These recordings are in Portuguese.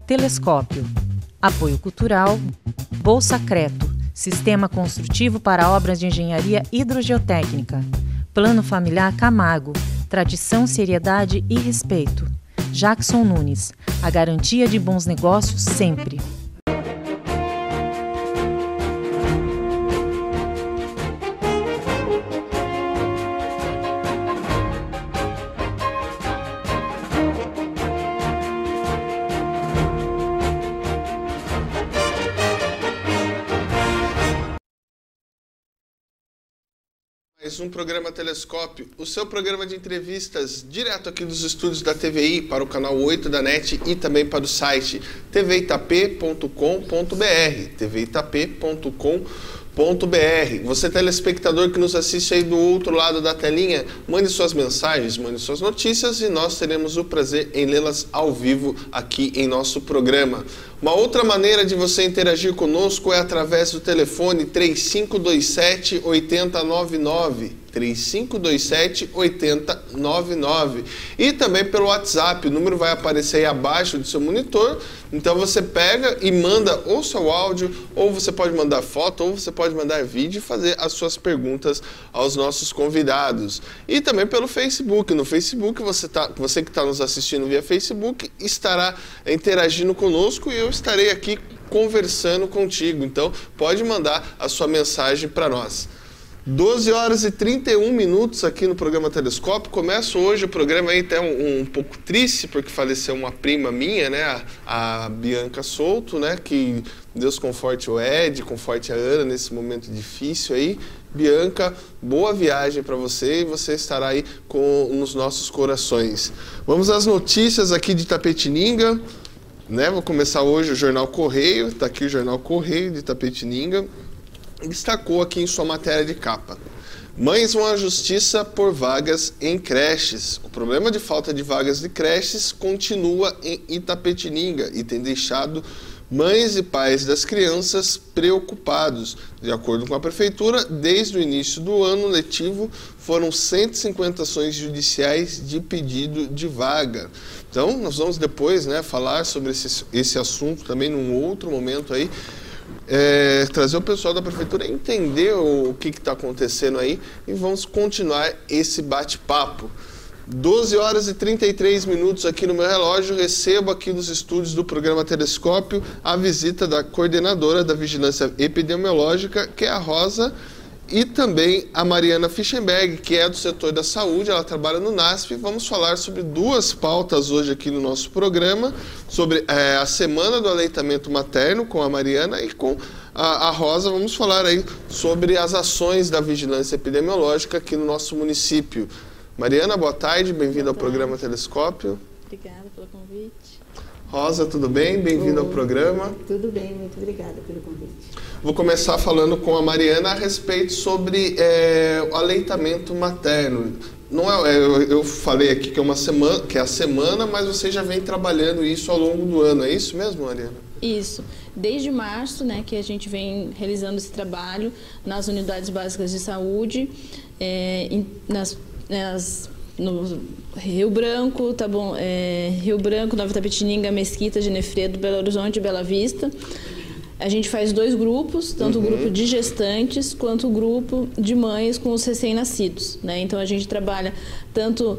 Telescópio. Apoio cultural. Bolsa Creto, Sistema Construtivo para Obras de Engenharia Hidrogeotécnica. Plano Familiar Camargo, tradição, seriedade e respeito. Jackson Nunes, a garantia de bons negócios sempre. Mais um programa Telescópio, o seu programa de entrevistas direto aqui dos estúdios da TVI para o canal 8 da NET e também para o site tvitap.com.br, tvitap.com.br. Você, telespectador que nos assiste aí do outro lado da telinha, mande suas mensagens, mande suas notícias e nós teremos o prazer em lê-las ao vivo aqui em nosso programa. Uma outra maneira de você interagir conosco é através do telefone 3527-8099, 3527-8099, e também pelo WhatsApp. O número vai aparecer aí abaixo do seu monitor, então você pega e manda ou seu áudio, ou você pode mandar foto, ou você pode mandar vídeo e fazer as suas perguntas aos nossos convidados. E também pelo Facebook. No Facebook, você que está nos assistindo via Facebook estará interagindo conosco e eu estarei aqui conversando contigo. Então, pode mandar a sua mensagem para nós. 12 horas e 31 minutos aqui no programa Telescópio. Começo hoje o programa aí até um pouco triste, porque faleceu uma prima minha, né? A Bianca Souto, né? Que Deus conforte o Ed, conforte a Ana nesse momento difícil aí. Bianca, boa viagem para você e você estará aí nos nossos corações. Vamos às notícias aqui de Itapetininga, né? Vou começar hoje o Jornal Correio, está aqui o Jornal Correio de Itapetininga. Destacou aqui em sua matéria de capa: mães vão à justiça por vagas em creches. O problema de falta de vagas de creches continua em Itapetininga e tem deixado mães e pais das crianças preocupados. De acordo com a prefeitura, desde o início do ano letivo foram 150 ações judiciais de pedido de vaga. Então, nós vamos depois, né, falar sobre esse assunto também num outro momento aí. Trazer o pessoal da prefeitura a entender o que está acontecendo aí e vamos continuar esse bate-papo. 12 horas e 33 minutos aqui no meu relógio, recebo aqui nos estúdios do programa Telescópio a visita da coordenadora da Vigilância Epidemiológica, que é a Rosa, e também a Mariana Fischenberg, que é do setor da saúde, ela trabalha no NASF. Vamos falar sobre duas pautas hoje aqui no nosso programa, sobre a Semana do Aleitamento Materno com a Mariana e com a Rosa. Vamos falar aí sobre as ações da Vigilância Epidemiológica aqui no nosso município. Mariana, boa tarde, bem-vinda ao programa Telescópio. Obrigada pelo convite. Rosa, tudo bem? Bem-vinda ao programa. Tudo bem, muito obrigada pelo convite. Vou começar falando com a Mariana a respeito sobre o aleitamento materno. Não eu falei aqui que é uma semana, que é a semana, mas você já vem trabalhando isso ao longo do ano, é isso mesmo, Mariana? Isso. Desde março, né, que a gente vem realizando esse trabalho nas unidades básicas de saúde, no Rio Branco, tá bom? Rio Branco, Nova Itapetininga, Mesquita, Ginefredo, Belo Horizonte e Bela Vista. A gente faz dois grupos, tanto o grupo de gestantes quanto o grupo de mães com os recém-nascidos, né? Então a gente trabalha tanto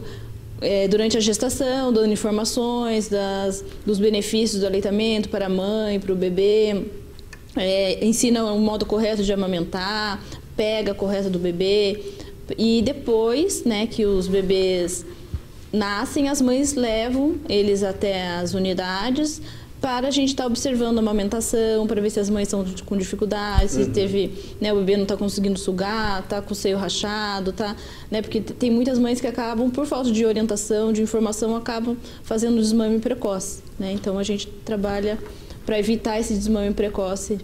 durante a gestação, dando informações dos benefícios do aleitamento para a mãe, para o bebê, ensina o modo correto de amamentar, pega correta do bebê. E depois, né, que os bebês nascem, as mães levam eles até as unidades para a gente estar observando a amamentação, para ver se as mães estão com dificuldade, se teve, né, o bebê não está conseguindo sugar, está com o seio rachado, né, porque tem muitas mães que acabam, por falta de orientação, de informação, acabam fazendo desmame precoce, né? Então a gente trabalha para evitar esse desmame precoce.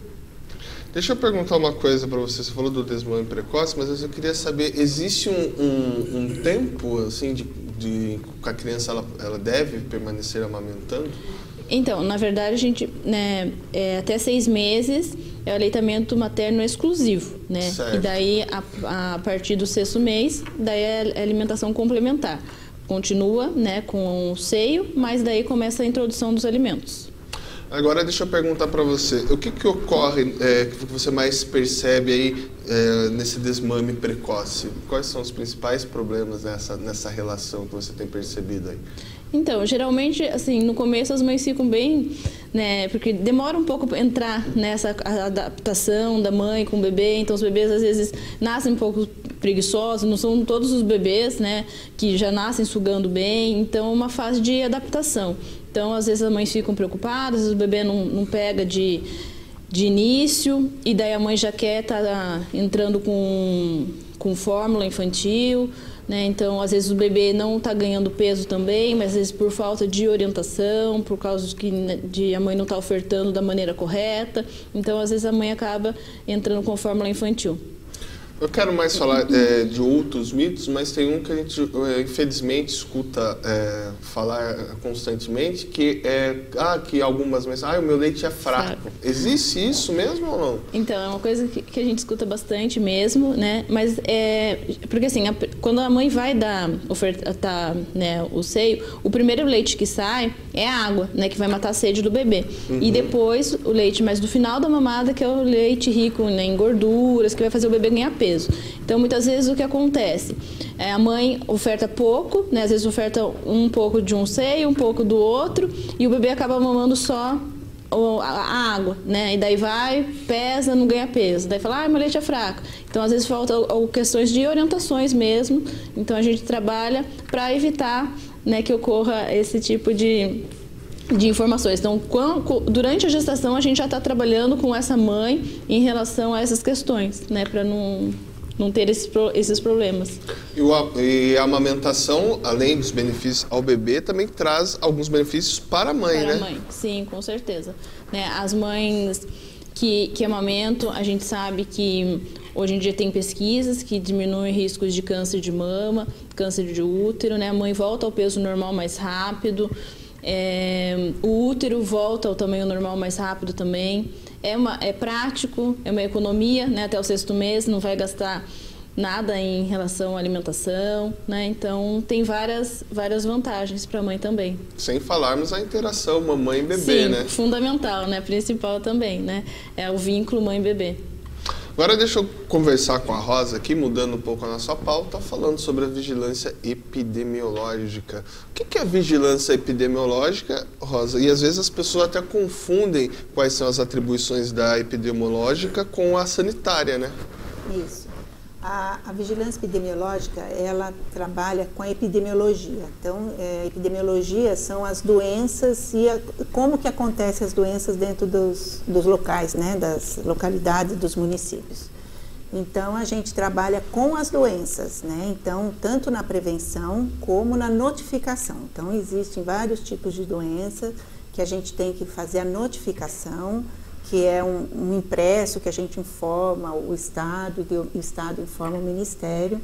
Deixa eu perguntar uma coisa para você. Você falou do desmame precoce, mas eu queria saber, existe um tempo assim de que a criança ela deve permanecer amamentando? Então, na verdade, a gente, né, até 6 meses é o aleitamento materno exclusivo, né? Certo. E daí, a partir do 6º mês, daí é alimentação complementar. Continua, né, com o seio, mas daí começa a introdução dos alimentos. Agora deixa eu perguntar para você, o que ocorre, que você mais percebe aí nesse desmame precoce? Quais são os principais problemas nessa relação que você tem percebido aí? Então, geralmente, assim, no começo as mães ficam bem, né, porque demora um pouco para entrar nessa adaptação da mãe com o bebê, então os bebês às vezes nascem um pouco preguiçosos, não são todos os bebês, né, que já nascem sugando bem, então é uma fase de adaptação. Então, às vezes as mães ficam preocupadas, o bebê não pega de início, e daí a mãe já quer estar entrando com fórmula infantil, né? Então, às vezes o bebê não está ganhando peso também, mas às vezes por falta de orientação, por causa de a mãe não estar ofertando da maneira correta. Então, às vezes a mãe acaba entrando com fórmula infantil. Eu quero mais falar de outros mitos, mas tem um que a gente, infelizmente, escuta falar constantemente, que que algumas mães o meu leite é fraco. Existe isso mesmo ou não? Então, é uma coisa que a gente escuta bastante mesmo, né? Mas porque assim, quando a mãe vai ofertar, né, o seio, o primeiro leite que sai é a água, né, que vai matar a sede do bebê. Uhum. E depois o leite mais do final da mamada, que é o leite rico, né, em gorduras, que vai fazer o bebê ganhar peso. Então, muitas vezes o que acontece? A mãe oferta pouco, né? Às vezes oferta um pouco de um seio, um pouco do outro, e o bebê acaba mamando só a água, né? E daí vai, pesa, não ganha peso. Daí fala, meu leite é fraco. Então, às vezes falta questões de orientações mesmo. Então, a gente trabalha para evitar, né, que ocorra esse tipo de informações. Então, durante a gestação, a gente já está trabalhando com essa mãe em relação a essas questões, né, para não ter esses problemas. E a amamentação, além dos benefícios ao bebê, também traz alguns benefícios para a mãe, né? Para a mãe, sim, com certeza. Né, as mães que amamentam, a gente sabe que hoje em dia tem pesquisas que diminuem riscos de câncer de mama, câncer de útero, né? A mãe volta ao peso normal mais rápido. O útero volta ao tamanho normal mais rápido também. É prático, é uma economia, né? Até o 6º mês, não vai gastar nada em relação à alimentação, né? Então tem várias vantagens para a mãe também. Sem falarmos a interação mamãe e bebê, sim, né? Fundamental, né? Principal também, né? É o vínculo mãe-bebê. Agora deixa eu conversar com a Rosa aqui, mudando um pouco a nossa pauta, falando sobre a vigilância epidemiológica. O que é vigilância epidemiológica, Rosa? E às vezes as pessoas até confundem quais são as atribuições da epidemiológica com a sanitária, né? Isso. A vigilância epidemiológica, ela trabalha com a epidemiologia. Então, epidemiologia são as doenças e como que acontecem as doenças dentro dos locais, né, das localidades, dos municípios. Então, a gente trabalha com as doenças, né? Então, tanto na prevenção como na notificação. Então, existem vários tipos de doenças que a gente tem que fazer a notificação, que é um impresso que a gente informa o Estado, e o Estado informa o Ministério,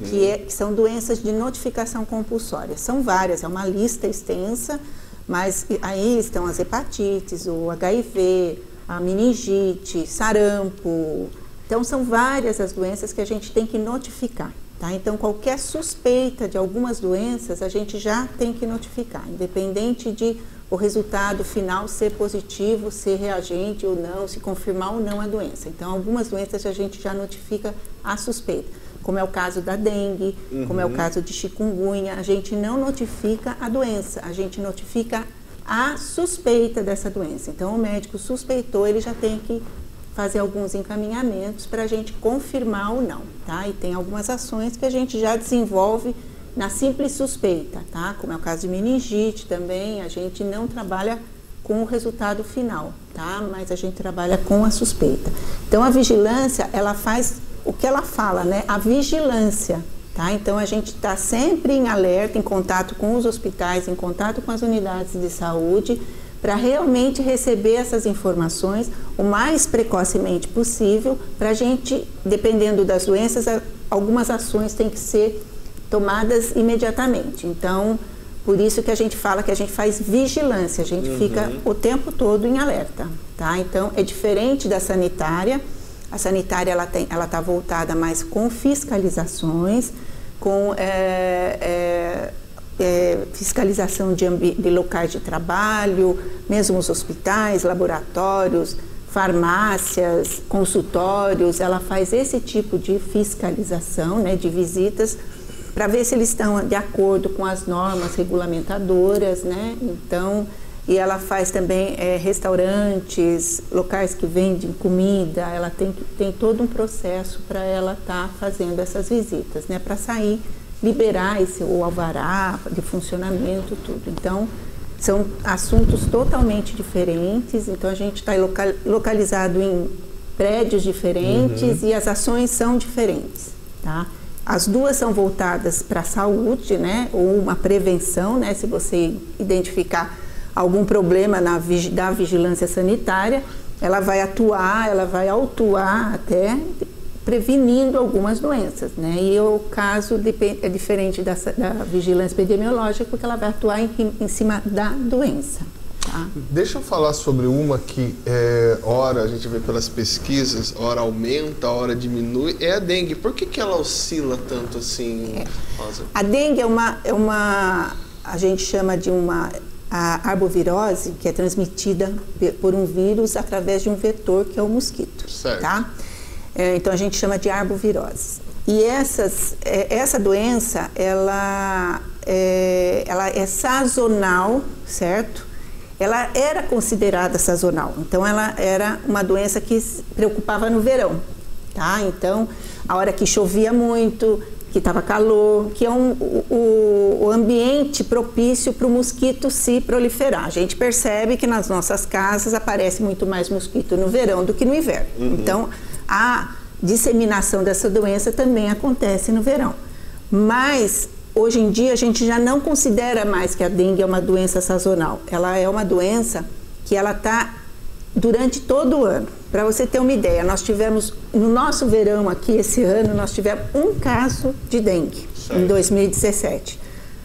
que são doenças de notificação compulsória. São várias, é uma lista extensa, mas aí estão as hepatites, o HIV, a meningite, sarampo. Então, são várias as doenças que a gente tem que notificar, tá? Então, qualquer suspeita de algumas doenças, a gente já tem que notificar, independente de o resultado final ser positivo, ser reagente ou não, se confirmar ou não a doença. Então, algumas doenças a gente já notifica a suspeita, como é o caso da dengue, como é o caso de chikungunya. A gente não notifica a doença, a gente notifica a suspeita dessa doença. Então, o médico suspeitou, ele já tem que fazer alguns encaminhamentos para a gente confirmar ou não, tá? E tem algumas ações que a gente já desenvolve na simples suspeita, tá? Como é o caso de meningite também, a gente não trabalha com o resultado final, tá? Mas a gente trabalha com a suspeita. Então, a vigilância, ela faz o que ela fala, né? A vigilância, tá? Então, a gente está sempre em alerta, em contato com os hospitais, em contato com as unidades de saúde, para realmente receber essas informações o mais precocemente possível, para a gente, dependendo das doenças, algumas ações têm que ser tomadas imediatamente. Então, por isso que a gente fala que a gente faz vigilância, a gente fica o tempo todo em alerta, tá? Então, é diferente da sanitária. A sanitária, ela tá voltada mais com fiscalizações, com fiscalização de locais de trabalho, mesmo os hospitais, laboratórios, farmácias, consultórios. Ela faz esse tipo de fiscalização, né, de visitas, para ver se eles estão de acordo com as normas regulamentadoras, né? Então, e ela faz também restaurantes, locais que vendem comida. Ela tem todo um processo para ela estar fazendo essas visitas, né? Para sair, liberar o alvará de funcionamento, tudo. Então, são assuntos totalmente diferentes. Então, a gente está localizado em prédios diferentes e as ações são diferentes, tá? As duas são voltadas para a saúde, né? Ou uma prevenção, né? Se você identificar algum problema da vigilância sanitária, ela vai autuar até prevenindo algumas doenças, né? E o caso é diferente da vigilância epidemiológica, porque ela vai atuar em cima da doença. Tá? Deixa eu falar sobre uma que, ora a gente vê pelas pesquisas, ora aumenta, ora diminui, é a dengue. Por que ela oscila tanto assim, Rosa? A dengue a gente chama de a arbovirose, que é transmitida por um vírus através de um vetor, que é o mosquito. Certo. Tá? Então, a gente chama de arbovirose. E essa doença, ela é sazonal, certo? Ela era considerada sazonal. Então, ela era uma doença que se preocupava no verão, tá? Então, a hora que chovia muito, que estava calor, que é o ambiente propício para o mosquito se proliferar. A gente percebe que nas nossas casas aparece muito mais mosquito no verão do que no inverno. Então, a disseminação dessa doença também acontece no verão. Mas, hoje em dia, a gente já não considera mais que a dengue é uma doença sazonal. Ela é uma doença que ela está durante todo o ano. Para você ter uma ideia, nós tivemos, no nosso verão aqui, esse ano, nós tivemos um caso de dengue, em 2017.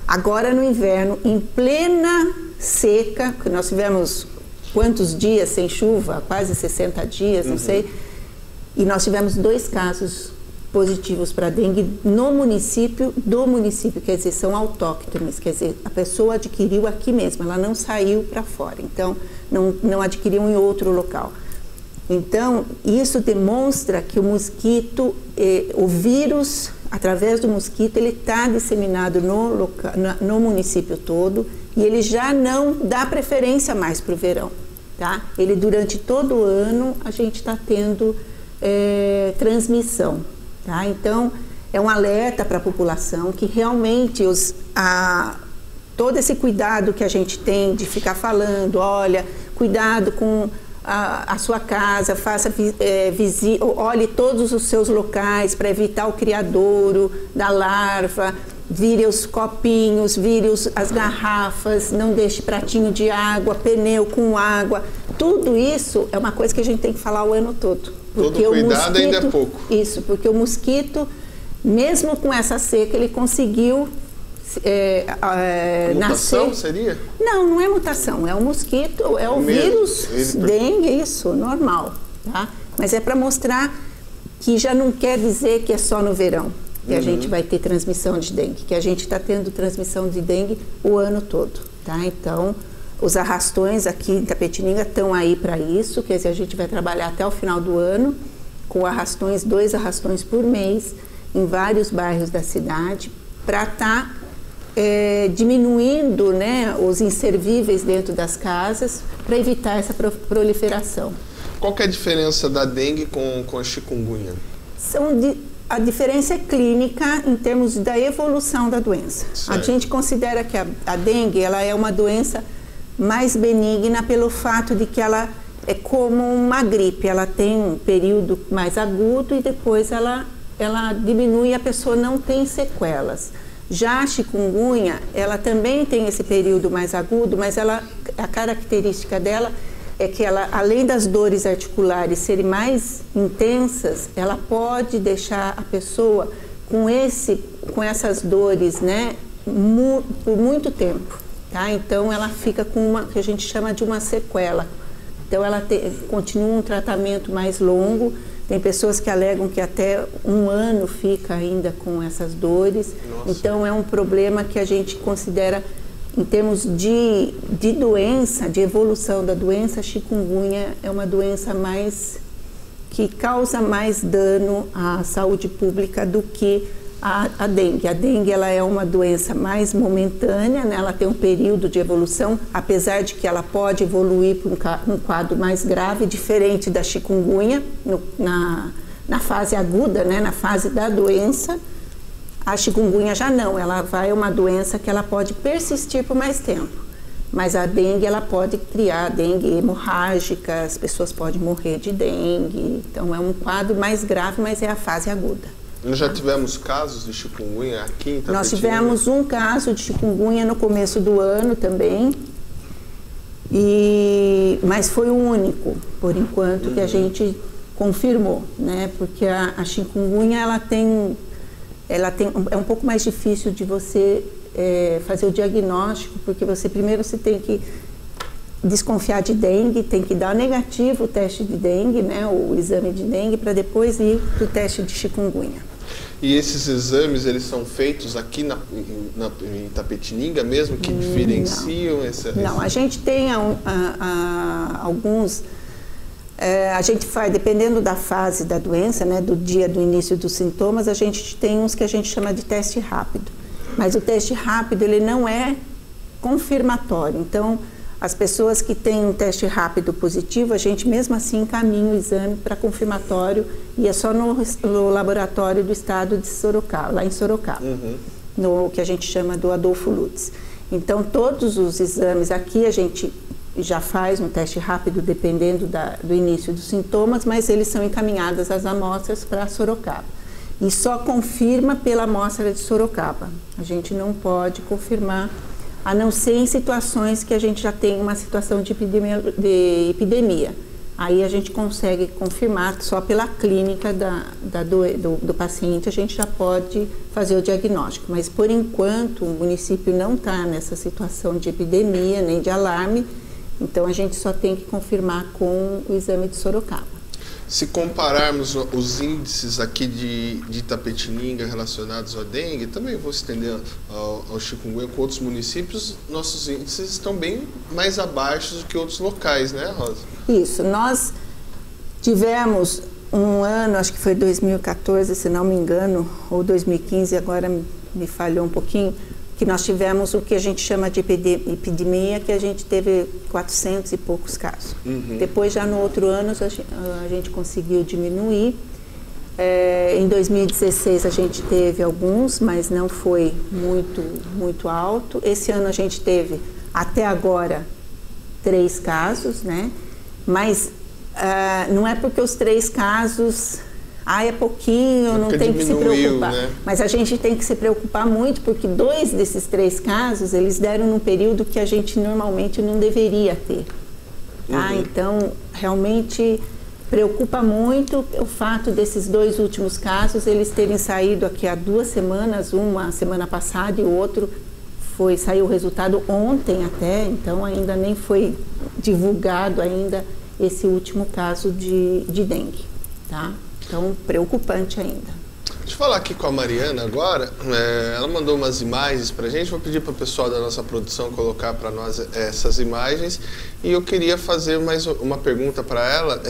Agora, no inverno, em plena seca, que nós tivemos quantos dias sem chuva? Quase 60 dias, não sei. E nós tivemos 2 casos positivos para dengue no município, quer dizer, são autóctones, quer dizer, a pessoa adquiriu aqui mesmo, ela não saiu para fora, então não adquiriu em outro local. Então, isso demonstra que o mosquito, o vírus, através do mosquito, ele está disseminado no município todo e ele já não dá preferência mais para o verão, tá? Ele, durante todo o ano, a gente está tendo transmissão, tá? Então, é um alerta para a população que realmente todo esse cuidado que a gente tem de ficar falando, olha, cuidado com a sua casa, olhe todos os seus locais para evitar o criadouro da larva, vire os copinhos, vire as garrafas, não deixe pratinho de água, pneu com água. Tudo isso é uma coisa que a gente tem que falar o ano todo. Todo cuidado ainda é pouco. Isso, porque o mosquito, mesmo com essa seca, ele conseguiu mutação nascer. Seria? Não é mutação, é o mosquito, é o vírus dengue, isso, normal, tá? Mas é para mostrar que já não quer dizer que é só no verão que a gente vai ter transmissão de dengue, que a gente está tendo transmissão de dengue o ano todo, tá? Então, os arrastões aqui em Itapetininga estão aí para isso, quer dizer, a gente vai trabalhar até o final do ano com 2 arrastões por mês em vários bairros da cidade, para estar diminuindo, né, os inservíveis dentro das casas, para evitar essa proliferação. Qual que é a diferença da dengue com a chikungunya? A diferença é clínica em termos da evolução da doença. Certo. A gente considera que a dengue ela é uma doença mais benigna pelo fato de que ela é como uma gripe. Ela tem um período mais agudo e depois ela diminui e a pessoa não tem sequelas. Já a chikungunya, ela também tem esse período mais agudo, mas a característica dela é que ela, além das dores articulares serem mais intensas, ela pode deixar a pessoa com essas dores, né, por muito tempo, tá? Então ela fica com uma que a gente chama de uma sequela. Então ela continua um tratamento mais longo, Tem pessoas que alegam que até 1 ano fica ainda com essas dores. Nossa. Então é um problema que a gente considera, em termos de doença, de evolução da doença, a chikungunya é uma doença que causa mais dano à saúde pública do que a dengue. A dengue ela é uma doença mais momentânea, né? Ela tem um período de evolução, apesar de que ela pode evoluir para um quadro mais grave, diferente da chikungunya, na fase aguda, né? Na fase da doença. A chikungunya já não, ela é uma doença que ela pode persistir por mais tempo. Mas a dengue, ela pode criar dengue hemorrágica, as pessoas podem morrer de dengue. Então é um quadro mais grave, mas é a fase aguda. Nós já tivemos casos de chikungunya aqui em Itapetinga? Nós tivemos um caso de chikungunya no começo do ano também, mas foi o único, por enquanto, que a gente confirmou, né? Porque a chikungunya, é um pouco mais difícil de você fazer o diagnóstico, porque você tem que desconfiar de dengue, tem que dar negativo o teste de dengue, né? O exame de dengue, para depois ir para o teste de chikungunya. E esses exames, eles são feitos aqui em Itapetininga mesmo, que diferenciam essa... Não, a gente tem alguns... a gente faz, dependendo da fase da doença, né, do dia do início dos sintomas, a gente tem uns que a gente chama de teste rápido. Mas o teste rápido, ele não é confirmatório. Então, as pessoas que têm um teste rápido positivo, a gente mesmo assim encaminha o exame para confirmatório e é só no laboratório do estado de Sorocaba, lá em Sorocaba, no que a gente chama do Adolfo Lutz. Então, todos os exames aqui a gente já faz um teste rápido dependendo do início dos sintomas, mas eles são encaminhados as amostras para Sorocaba. E só confirma pela amostra de Sorocaba. A gente não pode confirmar, a não ser em situações que a gente já tem uma situação de epidemia. Aí a gente consegue confirmar só pela clínica do paciente, a gente já pode fazer o diagnóstico. Mas, por enquanto, o município não está nessa situação de epidemia, nem de alarme, então a gente só tem que confirmar com o exame de Sorocaba. Se compararmos os índices aqui de Itapetininga relacionados à dengue, também vou estender ao chikungunya com outros municípios, nossos índices estão bem mais abaixo do que outros locais, né, Rosa? Isso, nós tivemos um ano, acho que foi 2014, se não me engano, ou 2015, agora me falhou um pouquinho, que nós tivemos o que a gente chama de epidemia, que a gente teve 400 e poucos casos. Depois, já no outro ano, a gente conseguiu diminuir. Em 2016 a gente teve alguns, mas não foi muito alto. Esse ano a gente teve, até agora, 3 casos, né? Mas não é porque os 3 casos... é pouquinho, não tem que se preocupar. Né? Mas a gente tem que se preocupar muito, porque 2 desses 3 casos, eles deram num período que a gente normalmente não deveria ter. Tá? Então, realmente preocupa muito o fato desses 2 últimos casos, eles terem saído aqui há 2 semanas, uma semana passada e o outro saiu o resultado ontem até, então ainda nem foi divulgado ainda esse último caso de dengue, tá? Então, preocupante ainda. Deixa eu falar aqui com a Mariana agora. Ela mandou umas imagens pra gente. Vou pedir para o pessoal da nossa produção colocar para nós essas imagens. E eu queria fazer mais uma pergunta para ela.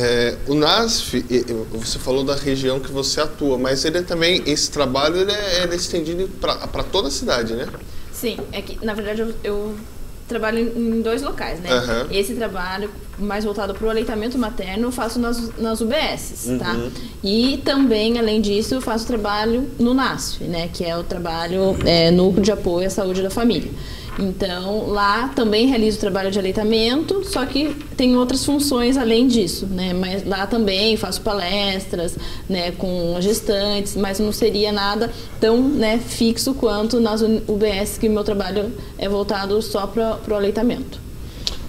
O NASF, você falou da região que você atua, mas ele também, esse trabalho ele é estendido para toda a cidade, né? Sim, é que na verdade eu trabalho em 2 locais, né? Esse trabalho mais voltado para o aleitamento materno eu faço nas UBSs, tá? E também, além disso, eu faço trabalho no NASF, né? Que é o trabalho Núcleo de Apoio à Saúde da Família. Então, lá também realizo o trabalho de aleitamento, só que tem outras funções além disso, né? Mas lá também faço palestras, né, com gestantes, mas não seria nada tão, né, fixo quanto nas UBS, que o meu trabalho é voltado só para o aleitamento.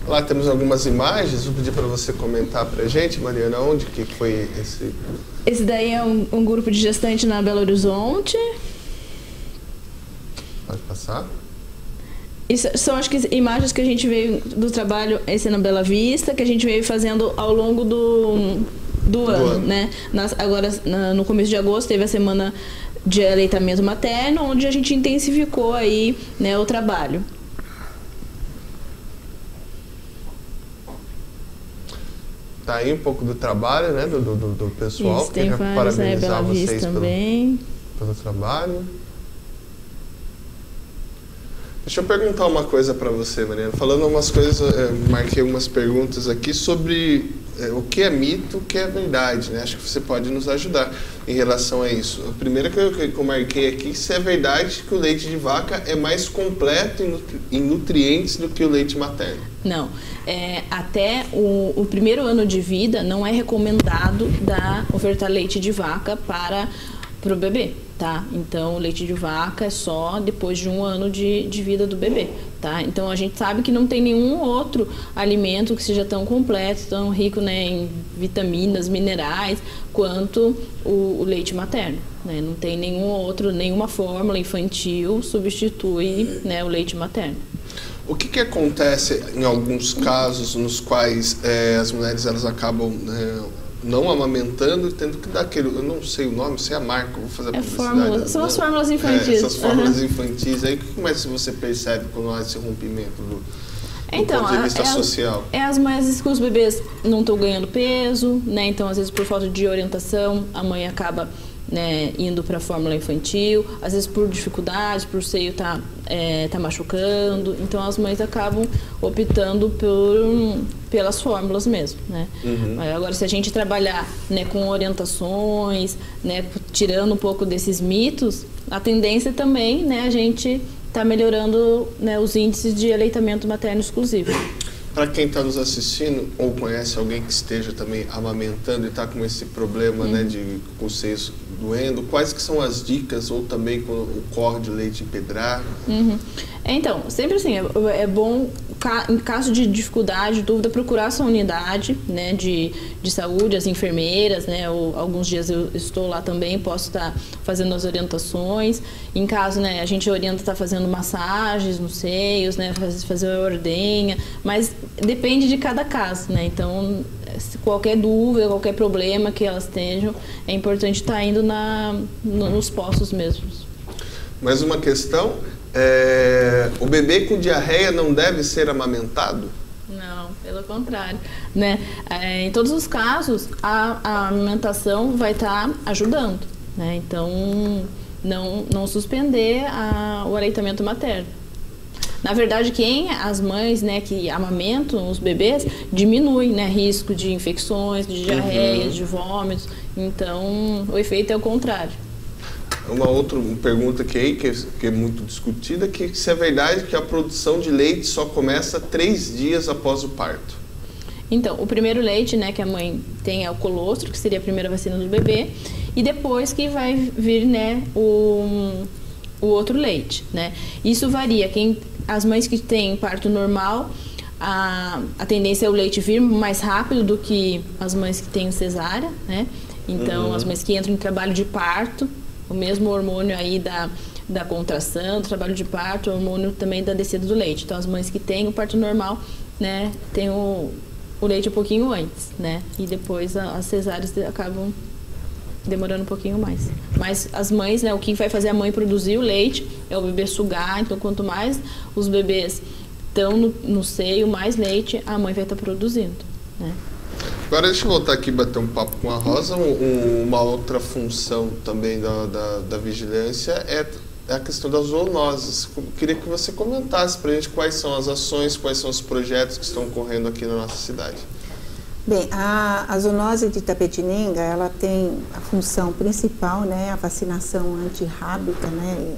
Lá temos algumas imagens, vou pedir para você comentar para a gente, Mariana, onde que foi esse... Esse daí é um grupo de gestante na Belo Horizonte. Pode passar. Isso são, acho que, imagens que a gente veio do trabalho, esse é na Bela Vista, que a gente veio fazendo ao longo do ano, né? Agora, no começo de agosto, teve a semana de aleitamento materno, onde a gente intensificou aí, né, o trabalho. Tá aí um pouco do trabalho, né, do pessoal. Isso, tem vários, parabenizar vocês também. pelo trabalho. Deixa eu perguntar uma coisa para você, Mariana. Falando umas coisas, marquei umas perguntas aqui sobre o que é mito, o que é verdade, né? Acho que você pode nos ajudar em relação a isso. A primeira que eu marquei aqui, se é verdade que o leite de vaca é mais completo em nutrientes do que o leite materno. Não. Até o primeiro ano de vida não é recomendado ofertar leite de vaca para o bebê, tá? Então, o leite de vaca é só depois de 1 ano de vida do bebê, tá? Então, a gente sabe que não tem nenhum outro alimento que seja tão completo, tão rico, né, em vitaminas, minerais, quanto o leite materno, né? Não tem nenhuma fórmula infantil substitui, né, o leite materno. O que acontece em alguns casos nos quais as mulheres elas acabam não amamentando, tendo que dar aquele, eu não sei o nome, sei a marca, vou fazer a publicidade. São as fórmulas infantis. Essas fórmulas infantis, aí como é que você percebe quando há esse rompimento do ponto de vista social? As mães que os bebês não estão ganhando peso, né? Então, às vezes, por falta de orientação, a mãe acaba, né, indo para a fórmula infantil, às vezes por dificuldades, por o seio tá machucando, então as mães acabam optando pelas fórmulas mesmo, né? Uhum. Agora, se a gente trabalhar, né, com orientações, né, tirando um pouco desses mitos, a tendência também, né, a gente tá melhorando, né, os índices de aleitamento materno exclusivo. Para quem está nos assistindo ou conhece alguém que esteja também amamentando e está com esse problema, né, com os seios doendo, quais que são as dicas ou também com o corre de leite empedrado? Uhum. Então, sempre assim, é bom, em caso de dificuldade, dúvida, procurar a sua unidade, né, de saúde, as enfermeiras, né, ou alguns dias eu estou lá também, posso estar fazendo as orientações. Em caso, né, a gente orienta estar fazendo massagens nos seios, né, fazer a ordenha, mas depende de cada caso, né, então qualquer dúvida, qualquer problema que elas tenham, é importante estar indo nos postos mesmos. Mais uma questão, o bebê com diarreia não deve ser amamentado? Não, pelo contrário, né? Em todos os casos, a amamentação vai estar ajudando, né? Então, não suspender o aleitamento materno. Na verdade, as mães, né, que amamentam os bebês, diminui, né, risco de infecções, de diarreias, de vômitos. Então, o efeito é o contrário. Uma outra pergunta que é muito discutida, que se é verdade que a produção de leite só começa 3 dias após o parto. Então, o primeiro leite, né, que a mãe tem é o colostro, que seria a primeira vacina do bebê, e depois que vai vir, né, o outro leite, né? Isso varia. As mães que têm parto normal, a tendência é o leite vir mais rápido do que as mães que têm cesárea, né? Então, as mães que entram em trabalho de parto, o mesmo hormônio aí da contração, do trabalho de parto, o hormônio também da descida do leite. Então, as mães que têm o parto normal, né, têm o leite um pouquinho antes, né? E depois as cesáreas acabam demorando um pouquinho mais. Mas as mães, né, o que vai fazer a mãe produzir o leite é o bebê sugar. Então, quanto mais os bebês estão no seio, mais leite a mãe vai estar produzindo, né? Agora deixa eu voltar aqui e bater um papo com a Rosa. Uma outra função também da vigilância é a questão das zoonoses. Queria que você comentasse para a gente quais são as ações, quais são os projetos que estão ocorrendo aqui na nossa cidade. Bem, a zoonose de Itapetininga, ela tem a função principal, né, a vacinação antirrábica, né,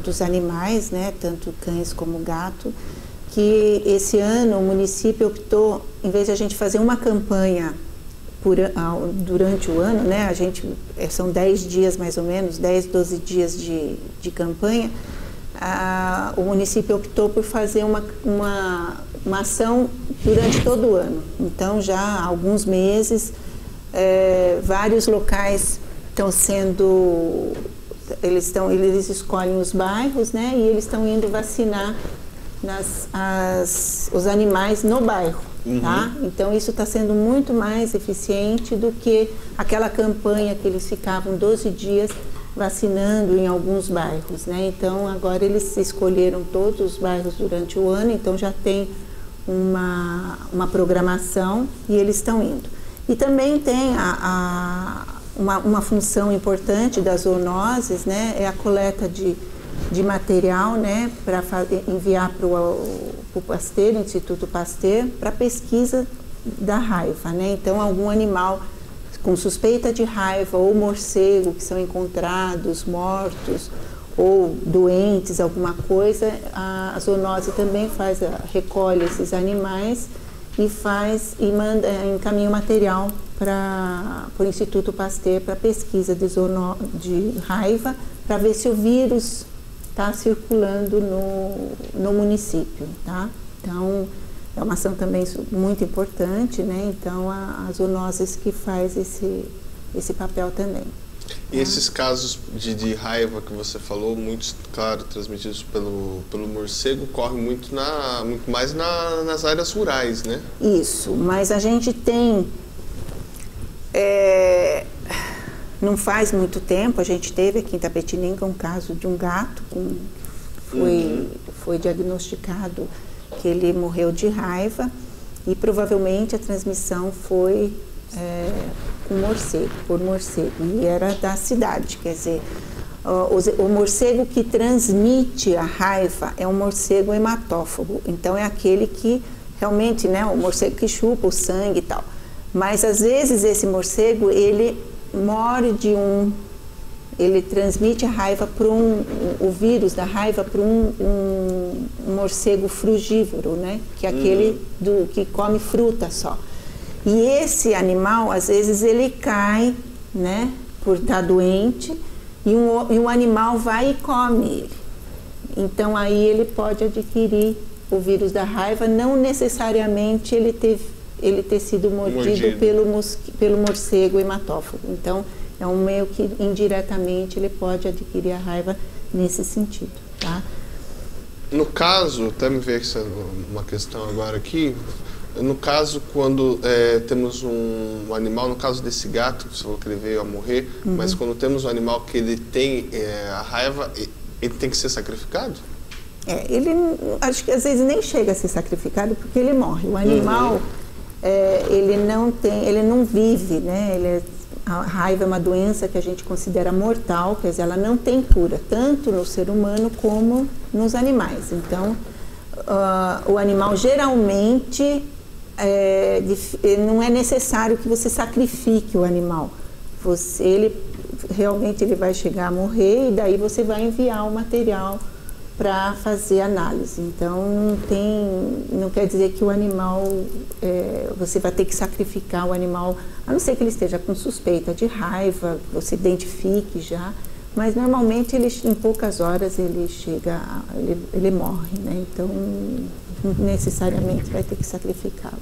dos animais, né, tanto cães como gato, que esse ano o município optou, em vez de a gente fazer uma campanha durante o ano, né, são 10 dias mais ou menos, 10, 12 dias de campanha, o município optou por fazer uma ação durante todo o ano. Então, já há alguns meses, vários locais estão sendo... Eles escolhem os bairros, né, e eles estão indo vacinar os animais no bairro. tá? Então isso está sendo muito mais eficiente do que aquela campanha que eles ficavam 12 dias vacinando em alguns bairros, né? Então agora eles escolheram todos os bairros durante o ano, então já tem uma programação e eles estão indo. E também tem uma função importante das zoonoses, né? É a coleta de material, né? Para enviar para o Pasteur, Instituto Pasteur, para pesquisa da raiva, né? Então algum animal com suspeita de raiva ou morcego que são encontrados mortos ou doentes, alguma coisa, a zoonose também recolhe esses animais e encaminha o material para o Instituto Pasteur para pesquisa de raiva, para ver se o vírus está circulando no município, tá? Então é uma ação também muito importante, né? Então a zoonoses que faz esse papel também. E esses casos de raiva que você falou, muitos, claro, transmitidos pelo morcego, correm muito mais nas áreas rurais, né? Isso, mas a gente tem, não faz muito tempo, a gente teve aqui em Itapetininga um caso de um gato, foi diagnosticado que ele morreu de raiva e provavelmente a transmissão foi por morcego, e era da cidade, quer dizer, o morcego que transmite a raiva é um morcego hematófago, então é aquele que realmente, né, o morcego que chupa o sangue e tal, mas às vezes esse morcego, ele ele transmite a raiva o vírus da raiva para um morcego frugívoro, né, que é aquele que come fruta só. E esse animal, às vezes, ele cai, né, por estar doente, e um animal vai e come ele. Então, aí ele pode adquirir o vírus da raiva, não necessariamente ele ter sido mordido pelo morcego hematófago. Então, é um meio que indiretamente ele pode adquirir a raiva nesse sentido, tá? No caso, até me veio uma questão agora aqui. No caso, quando temos um animal, no caso desse gato, que você falou que ele veio a morrer, mas quando temos um animal que ele tem a raiva, ele tem que ser sacrificado? Acho que às vezes nem chega a ser sacrificado porque ele morre. O animal, ele não vive, né? A raiva é uma doença que a gente considera mortal, quer dizer, ela não tem cura, tanto no ser humano como nos animais. Então, o animal geralmente não é necessário que você sacrifique o animal. Realmente ele vai chegar a morrer e daí você vai enviar o material para fazer análise. Então não quer dizer que o animal, você vai ter que sacrificar o animal, a não ser que ele esteja com suspeita de raiva, você identifique já, mas normalmente em poucas horas ele morre, né? Então necessariamente vai ter que sacrificá-lo.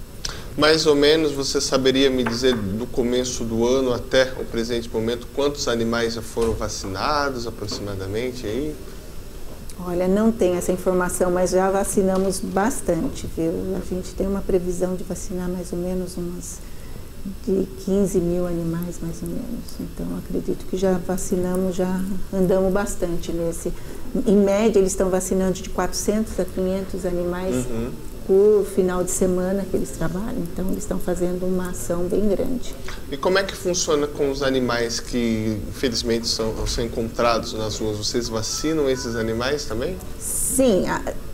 Mais ou menos você saberia me dizer do começo do ano até o presente momento quantos animais já foram vacinados aproximadamente aí? Olha, não tem essa informação, mas já vacinamos bastante, viu? A gente tem uma previsão de vacinar mais ou menos de 15 mil animais, mais ou menos. Então, acredito que já vacinamos, já andamos bastante nesse. Em média, eles estão vacinando de 400 a 500 animais por final de semana que eles trabalham. Então, eles estão fazendo uma ação bem grande. E como é que funciona com os animais que, infelizmente, são encontrados nas ruas? Vocês vacinam esses animais também? Sim,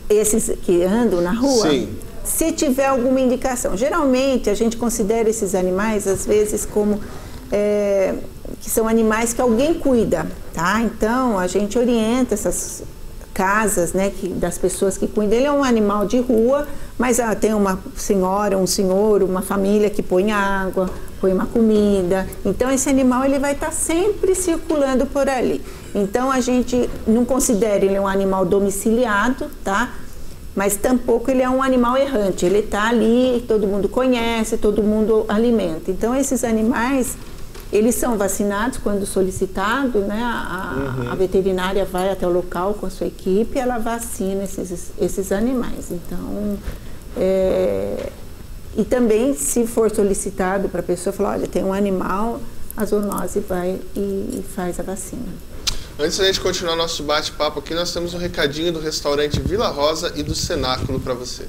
esses que andam na rua? Sim. Se tiver alguma indicação. Geralmente, a gente considera esses animais, às vezes, como que são animais que alguém cuida, tá? Então, a gente orienta essas casas, né, das pessoas que cuidam. Ele é um animal de rua, mas tem uma senhora, um senhor, uma família que põe água, põe uma comida. Então, esse animal ele vai estar sempre circulando por ali. Então, a gente não considera ele um animal domiciliado, tá? Mas tampouco ele é um animal errante. Ele está ali, todo mundo conhece, todo mundo alimenta. Então, esses animais, eles são vacinados quando solicitado, né? A veterinária vai até o local com a sua equipe e ela vacina esses animais. Então, E também, se for solicitado para a pessoa falar, olha, tem um animal, a zoonose vai e faz a vacina. Antes da gente continuar nosso bate-papo aqui, nós temos um recadinho do restaurante Vila Rosa e do Cenáculo para você.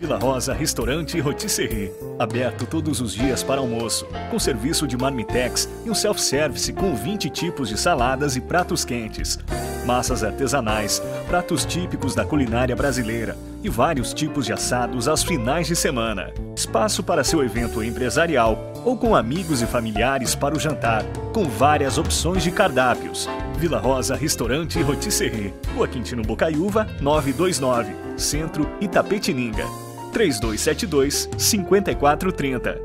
Vila Rosa Restaurante e Rotisserie, aberto todos os dias para almoço, com serviço de marmitex e um self-service com 20 tipos de saladas e pratos quentes, massas artesanais, pratos típicos da culinária brasileira e vários tipos de assados aos finais de semana. Espaço para seu evento empresarial ou com amigos e familiares para o jantar, com várias opções de cardápios. Vila Rosa Restaurante e Rotisserie, Rua Quintino Bocaiúva, 929, Centro, Itapetininga. 3272-5430.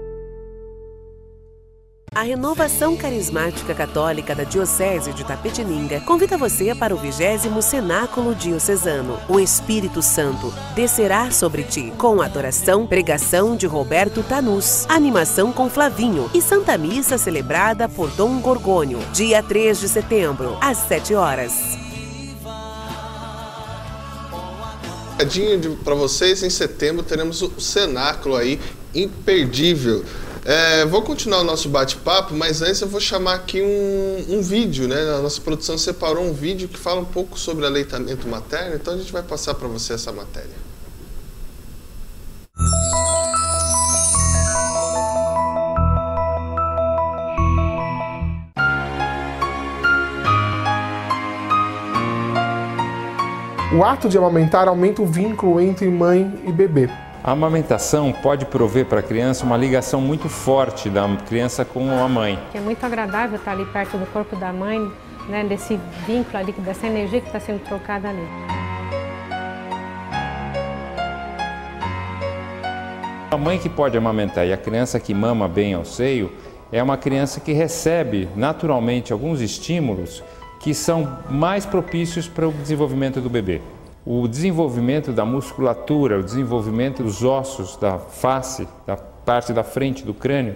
A Renovação Carismática Católica da Diocese de Itapetininga convida você para o 20º Cenáculo Diocesano. O Espírito Santo descerá sobre ti, com adoração, pregação de Roberto Tanus, animação com Flavinho e Santa Missa celebrada por Dom Gorgônio, dia 3 de setembro, às 7 horas. Para vocês, em setembro teremos o Cenáculo aí, imperdível. Vou continuar o nosso bate-papo, mas antes eu vou chamar aqui um vídeo, né? A nossa produção separou um vídeo que fala um pouco sobre aleitamento materno, então a gente vai passar para você essa matéria. O ato de amamentar aumenta o vínculo entre mãe e bebê. A amamentação pode prover para a criança uma ligação muito forte da criança com a mãe. É muito agradável estar ali perto do corpo da mãe, né, desse vínculo ali, dessa energia que está sendo trocada ali. A mãe que pode amamentar e a criança que mama bem ao seio é uma criança que recebe naturalmente alguns estímulos que são mais propícios para o desenvolvimento do bebê. O desenvolvimento da musculatura, o desenvolvimento dos ossos da face, da parte da frente do crânio,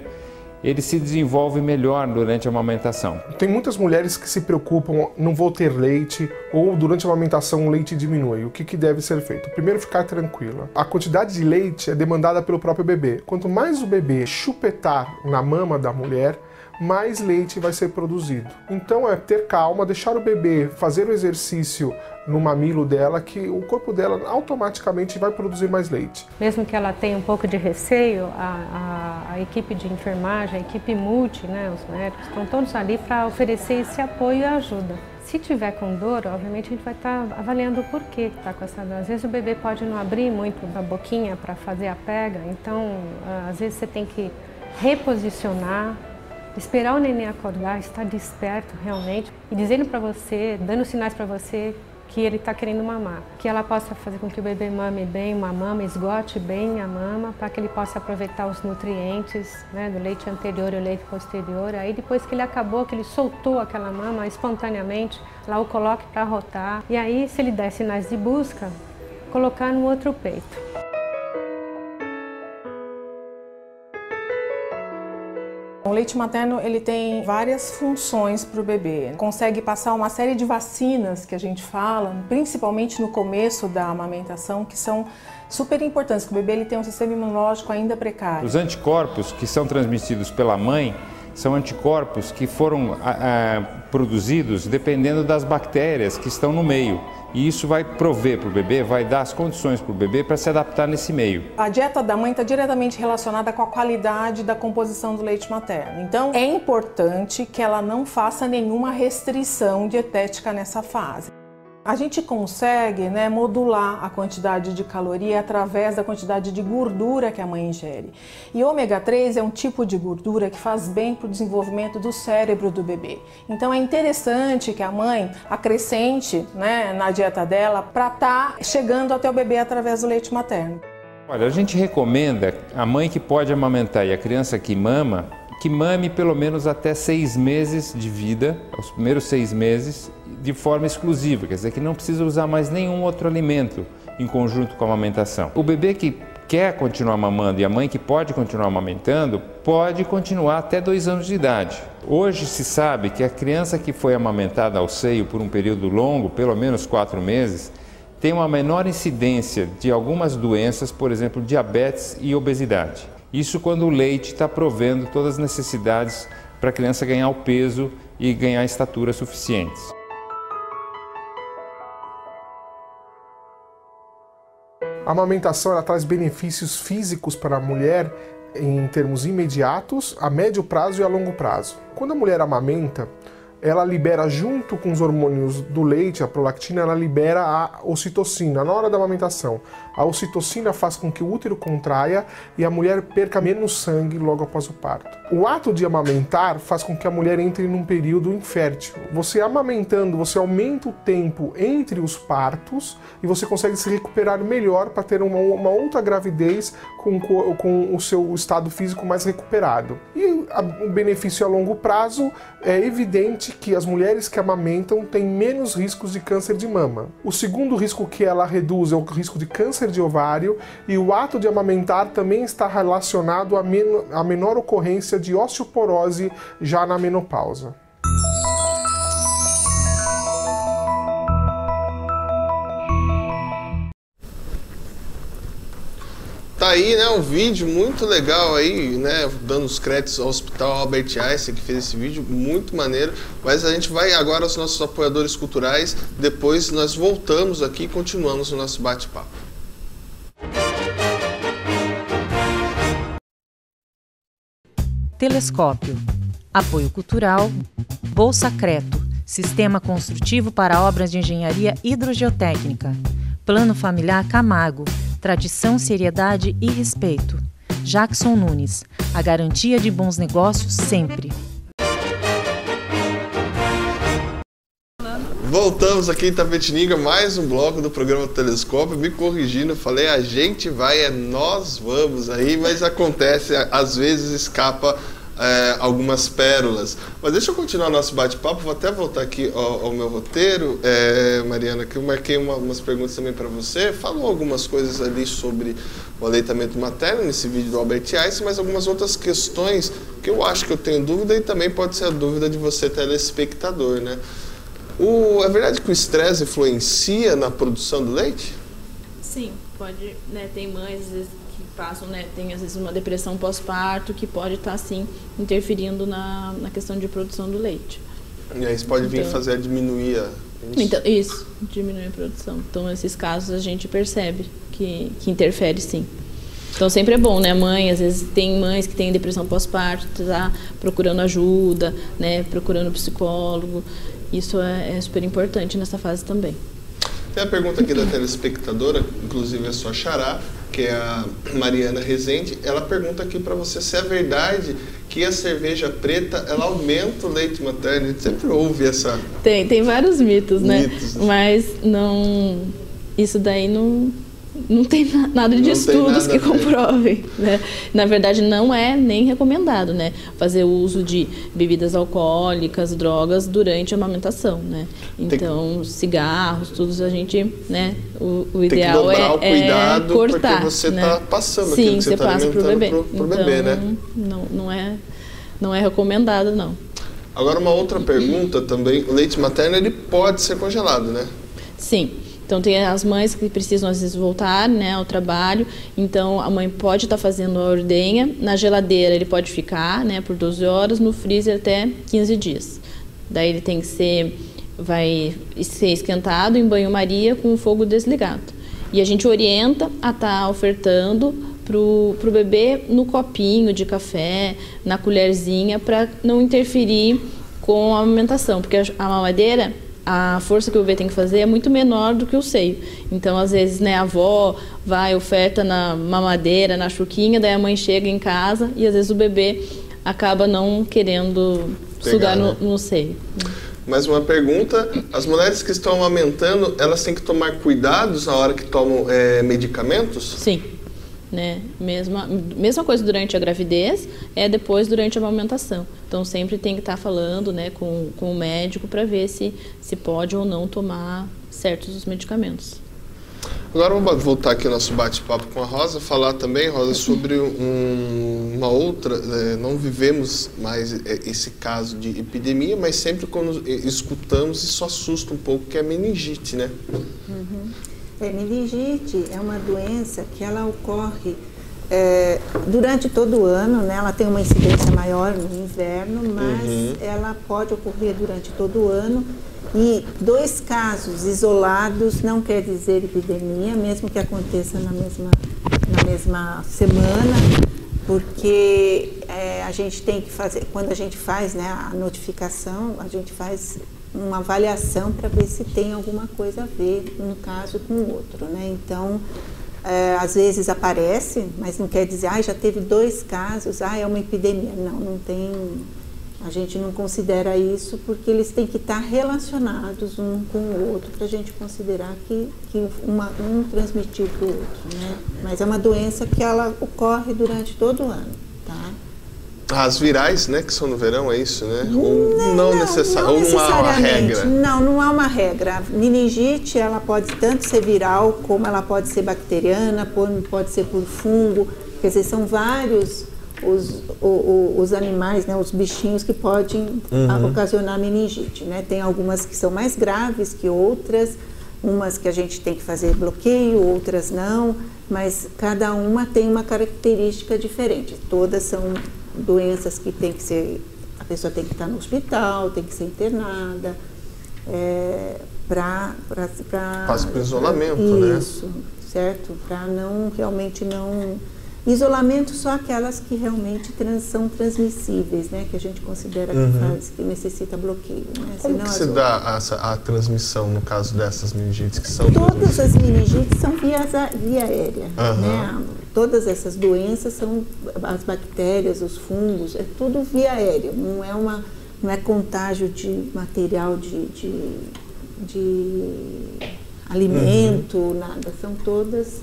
ele se desenvolve melhor durante a amamentação. Tem muitas mulheres que se preocupam, não vou ter leite, ou durante a amamentação o leite diminui. O que deve ser feito? Primeiro, ficar tranquila. A quantidade de leite é demandada pelo próprio bebê. Quanto mais o bebê chupetar na mama da mulher, mais leite vai ser produzido. Então é ter calma, deixar o bebê fazer o exercício no mamilo dela, que o corpo dela automaticamente vai produzir mais leite. Mesmo que ela tenha um pouco de receio, a equipe de enfermagem, a equipe multi, né, os médicos, estão todos ali para oferecer esse apoio e ajuda. Se tiver com dor, obviamente a gente vai estar avaliando o porquê que está com essa dor. Às vezes o bebê pode não abrir muito a boquinha para fazer a pega, então às vezes você tem que reposicionar, esperar o neném acordar, estar desperto realmente e dizendo para você, dando sinais para você que ele está querendo mamar. Que ela possa fazer com que o bebê mame bem uma mama, esgote bem a mama, para que ele possa aproveitar os nutrientes, né, do leite anterior e o leite posterior. Aí depois que ele acabou, que ele soltou aquela mama espontaneamente, lá o coloque para rotar. E aí, se ele der sinais de busca, colocar no outro peito. O leite materno ele tem várias funções para o bebê. Consegue passar uma série de vacinas que a gente fala, principalmente no começo da amamentação, que são super importantes, porque o bebê ele tem um sistema imunológico ainda precário. Os anticorpos que são transmitidos pela mãe são anticorpos que foram produzidos dependendo das bactérias que estão no meio. E isso vai prover para o bebê, vai dar as condições para o bebê para se adaptar nesse meio. A dieta da mãe está diretamente relacionada com a qualidade da composição do leite materno. Então, é importante que ela não faça nenhuma restrição dietética nessa fase. A gente consegue, né, modular a quantidade de caloria através da quantidade de gordura que a mãe ingere. E ômega 3 é um tipo de gordura que faz bem para o desenvolvimento do cérebro do bebê. Então é interessante que a mãe acrescente, né, na dieta dela para estar chegando até o bebê através do leite materno. Olha, a gente recomenda a mãe que pode amamentar e a criança que mame pelo menos até 6 meses de vida, os primeiros 6 meses, de forma exclusiva, quer dizer que não precisa usar mais nenhum outro alimento em conjunto com a amamentação. O bebê que quer continuar mamando e a mãe que pode continuar amamentando, pode continuar até 2 anos de idade. Hoje se sabe que a criança que foi amamentada ao seio por um período longo, pelo menos 4 meses, tem uma menor incidência de algumas doenças, por exemplo, diabetes e obesidade. Isso quando o leite está provendo todas as necessidades para a criança ganhar o peso e ganhar estatura suficientes. A amamentação ela traz benefícios físicos para a mulher em termos imediatos, a médio prazo e a longo prazo. Quando a mulher amamenta, ela libera, junto com os hormônios do leite, a prolactina, ela libera a ocitocina na hora da amamentação. A ocitocina faz com que o útero contraia e a mulher perca menos sangue logo após o parto. O ato de amamentar faz com que a mulher entre num período infértil. Você amamentando, você aumenta o tempo entre os partos e você consegue se recuperar melhor para ter uma outra gravidez com o seu estado físico mais recuperado. E o benefício a longo prazo é evidente que as mulheres que amamentam têm menos riscos de câncer de mama. O segundo risco que ela reduz é o risco de câncer de ovário, e o ato de amamentar também está relacionado à menor ocorrência de osteoporose já na menopausa. Tá aí, né, um vídeo muito legal aí, né, dando os créditos ao Hospital Albert Einstein que fez esse vídeo, muito maneiro. Mas a gente vai agora aos nossos apoiadores culturais, depois nós voltamos aqui e continuamos o nosso bate-papo. Telescópio. Apoio cultural. Bolsa Creto. Sistema construtivo para obras de engenharia hidrogeotécnica. Plano familiar Camargo. Tradição, seriedade e respeito. Jackson Nunes. A garantia de bons negócios sempre. Voltamos aqui em Itapetininga, mais um bloco do programa Telescópio. Me corrigindo, falei a gente vai, nós vamos aí, mas acontece, às vezes escapa algumas pérolas. Mas deixa eu continuar nosso bate-papo, vou até voltar aqui ao meu roteiro, Mariana, que eu marquei umas perguntas também para você. Falou algumas coisas ali sobre o aleitamento materno nesse vídeo do Albert Einstein, mas algumas outras questões que eu acho que eu tenho dúvida e também pode ser a dúvida de você, telespectador, né? É verdade que o estresse influencia na produção do leite? Sim, pode, né, tem mães às vezes que passam, né, tem às vezes uma depressão pós-parto que pode estar sim interferindo na questão de produção do leite. E aí isso pode vir fazer a diminuir Então, isso, diminui a produção. Então, nesses casos a gente percebe que interfere sim. Então sempre é bom, né? Mãe, às vezes tem mães que têm depressão pós-parto, tá procurando ajuda, né? Procurando psicólogo. Isso é super importante nessa fase também. Tem a pergunta aqui da telespectadora, inclusive a sua xará, que é a Mariana Rezende. Ela pergunta aqui para você se é verdade que a cerveja preta ela aumenta o leite materno. A gente sempre ouve essa... Tem vários mitos, né? Mas não... Isso daí não tem nada de estudos que comprovem, né? Na verdade, não é nem recomendado, né, fazer o uso de bebidas alcoólicas, drogas durante a amamentação, né? Então, cigarros, tudo a gente, né, o ideal é cortar, porque você né? Tá passando Sim, aquilo que você tá passa pro bebê. Pro bebê, né? Não é recomendado, não. Agora, uma outra pergunta também, o leite materno ele pode ser congelado, né? Sim. Então, tem as mães que precisam, às vezes, voltar, né, ao trabalho. Então, a mãe pode estar fazendo a ordenha. Na geladeira, ele pode ficar, né, por 12 horas. No freezer, até 15 dias. Daí, ele tem que vai ser esquentado em banho-maria com o fogo desligado. E a gente orienta a estar ofertando pro bebê no copinho de café, na colherzinha, para não interferir com a amamentação. Porque a mamadeira... a força que o bebê tem que fazer é muito menor do que o seio. Então, às vezes, né, a avó vai, oferta na mamadeira, na chuquinha, daí a mãe chega em casa e, às vezes, o bebê acaba não querendo sugar no seio. Mais uma pergunta, as mulheres que estão amamentando, elas têm que tomar cuidados na hora que tomam medicamentos? Sim. Né? Mesma coisa durante a gravidez, depois durante a amamentação. Então sempre tem que estar falando, né, com o médico para ver se pode ou não tomar certos medicamentos. Agora vamos voltar aqui ao nosso bate-papo com a Rosa, falar também, Rosa, sobre uma outra, não vivemos mais esse caso de epidemia, mas sempre quando escutamos isso assusta um pouco, que é a meningite, né? Uhum. Meningite é uma doença que ela ocorre durante todo o ano, né? Ela tem uma incidência maior no inverno, mas ela pode ocorrer durante todo o ano. E 2 casos isolados não quer dizer epidemia, mesmo que aconteça na mesma semana, porque a gente tem que fazer, quando a gente faz, né, a notificação, a gente faz uma avaliação para ver se tem alguma coisa a ver um caso com o outro, né? Então, às vezes aparece, mas não quer dizer, já teve 2 casos, é uma epidemia. Não tem, a gente não considera isso, porque eles têm que estar relacionados um com o outro para a gente considerar que um transmitiu para o outro, né? Mas é uma doença que ela ocorre durante todo o ano, tá? As virais, né, que são no verão, é isso, né? Ou não necessariamente, ou não há uma regra? Não há uma regra. A meningite, ela pode tanto ser viral, como ela pode ser bacteriana, pode ser por fungo. Quer dizer, são vários os animais, né, os bichinhos que podem ocasionar meningite, né? Tem algumas que são mais graves que outras, umas que a gente tem que fazer bloqueio, outras não, mas cada uma tem uma característica diferente. Todas são doenças que tem que ser, a pessoa tem que estar no hospital, tem que ser internada, Passa para isolamento, né? Isso, certo? Para realmente não... Isolamento só aquelas que realmente são transmissíveis, né? Que a gente considera que necessita bloqueio, né? Como que se dá a transmissão no caso dessas meningites que são Todas as meningites são via aérea, né? Todas essas doenças são as bactérias, os fungos, é tudo via aérea, não é contágio de material de alimento, nada, são todas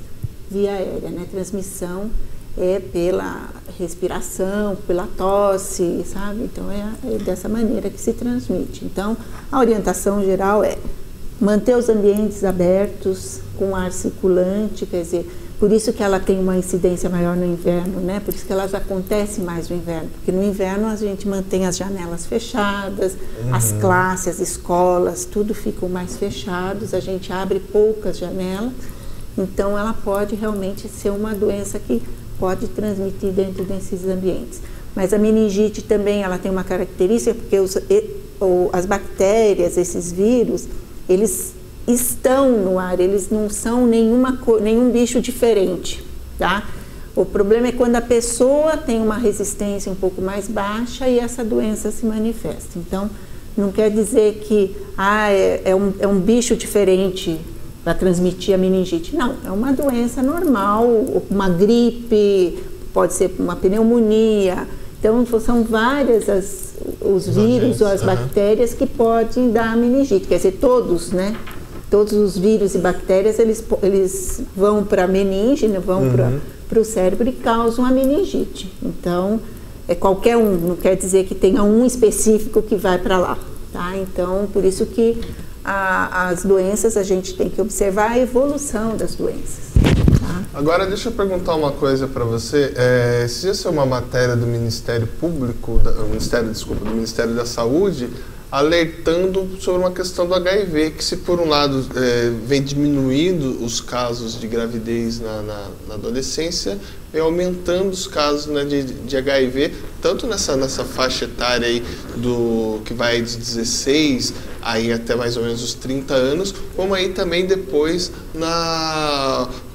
via aérea, né? Transmissão é pela respiração, pela tosse, sabe? Então é dessa maneira que se transmite. Então a orientação geral é manter os ambientes abertos, com ar circulante, quer dizer, por isso que ela tem uma incidência maior no inverno, né? Por isso que elas acontecem mais no inverno, porque no inverno a gente mantém as janelas fechadas, as classes, as escolas, tudo ficam mais fechados, a gente abre poucas janelas, então ela pode realmente ser uma doença que pode transmitir dentro desses ambientes. Mas a meningite também, ela tem uma característica, porque as bactérias, esses vírus, eles estão no ar, eles não são nenhum bicho diferente, tá? O problema é quando a pessoa tem uma resistência um pouco mais baixa e essa doença se manifesta. Então, não quer dizer que é um bicho diferente para transmitir a meningite. Não, é uma doença normal, uma gripe, pode ser uma pneumonia. Então, são várias os vírus ou as bactérias que podem dar a meningite. Quer dizer, todos, né? Todos os vírus e bactérias, eles vão para a meninge, né? Vão para o cérebro e causam a meningite. Então, qualquer um, não quer dizer que tenha um específico que vai para lá, tá? Então, por isso que as doenças, a gente tem que observar a evolução das doenças. Tá? Agora, deixa eu perguntar uma coisa para você. Se isso é uma matéria do Ministério Público, do Ministério da Saúde, alertando sobre uma questão do HIV, que se por um lado vem diminuindo os casos de gravidez na adolescência, vem aumentando os casos, né, de HIV, tanto nessa faixa etária aí que vai de 16 aí até mais ou menos os 30 anos, como aí também depois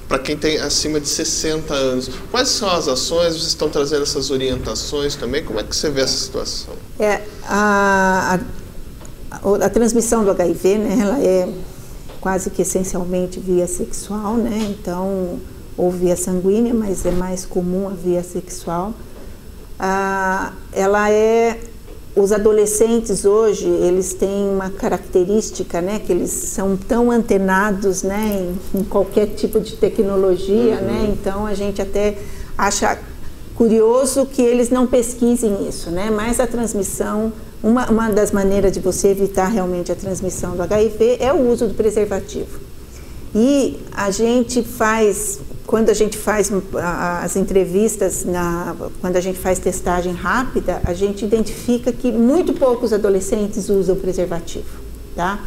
para quem tem acima de 60 anos. Quais são as ações? Vocês estão trazendo essas orientações também? Como é que você vê essa situação? A transmissão do HIV, né, ela é quase que essencialmente via sexual, né? Então, ou via sanguínea, mas é mais comum a via sexual. Os adolescentes hoje, eles têm uma característica, né, que eles são tão antenados, né, em qualquer tipo de tecnologia, né? Então a gente até acha curioso que eles não pesquisem isso, né? Mas a transmissão, uma das maneiras de você evitar realmente a transmissão do HIV é o uso do preservativo. E a gente faz, quando a gente faz as entrevistas, quando a gente faz testagem rápida, a gente identifica que muito poucos adolescentes usam preservativo, tá?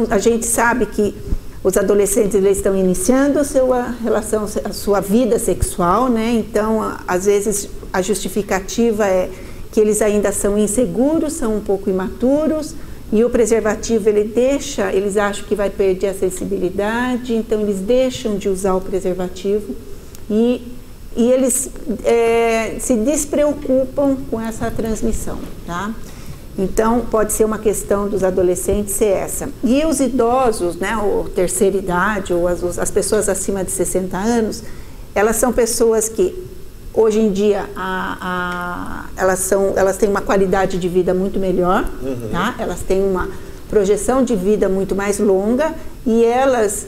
a gente sabe que os adolescentes eles estão iniciando a sua vida sexual, né? Então, às vezes, a justificativa é que eles ainda são inseguros, são um pouco imaturos, e o preservativo eles acham que vai perder a sensibilidade, então eles deixam de usar o preservativo e eles se despreocupam com essa transmissão, tá? Então, pode ser uma questão dos adolescentes ser essa. E os idosos, né, ou terceira idade, ou as pessoas acima de 60 anos, elas são pessoas que, hoje em dia, elas têm uma qualidade de vida muito melhor, tá? Elas têm uma projeção de vida muito mais longa e elas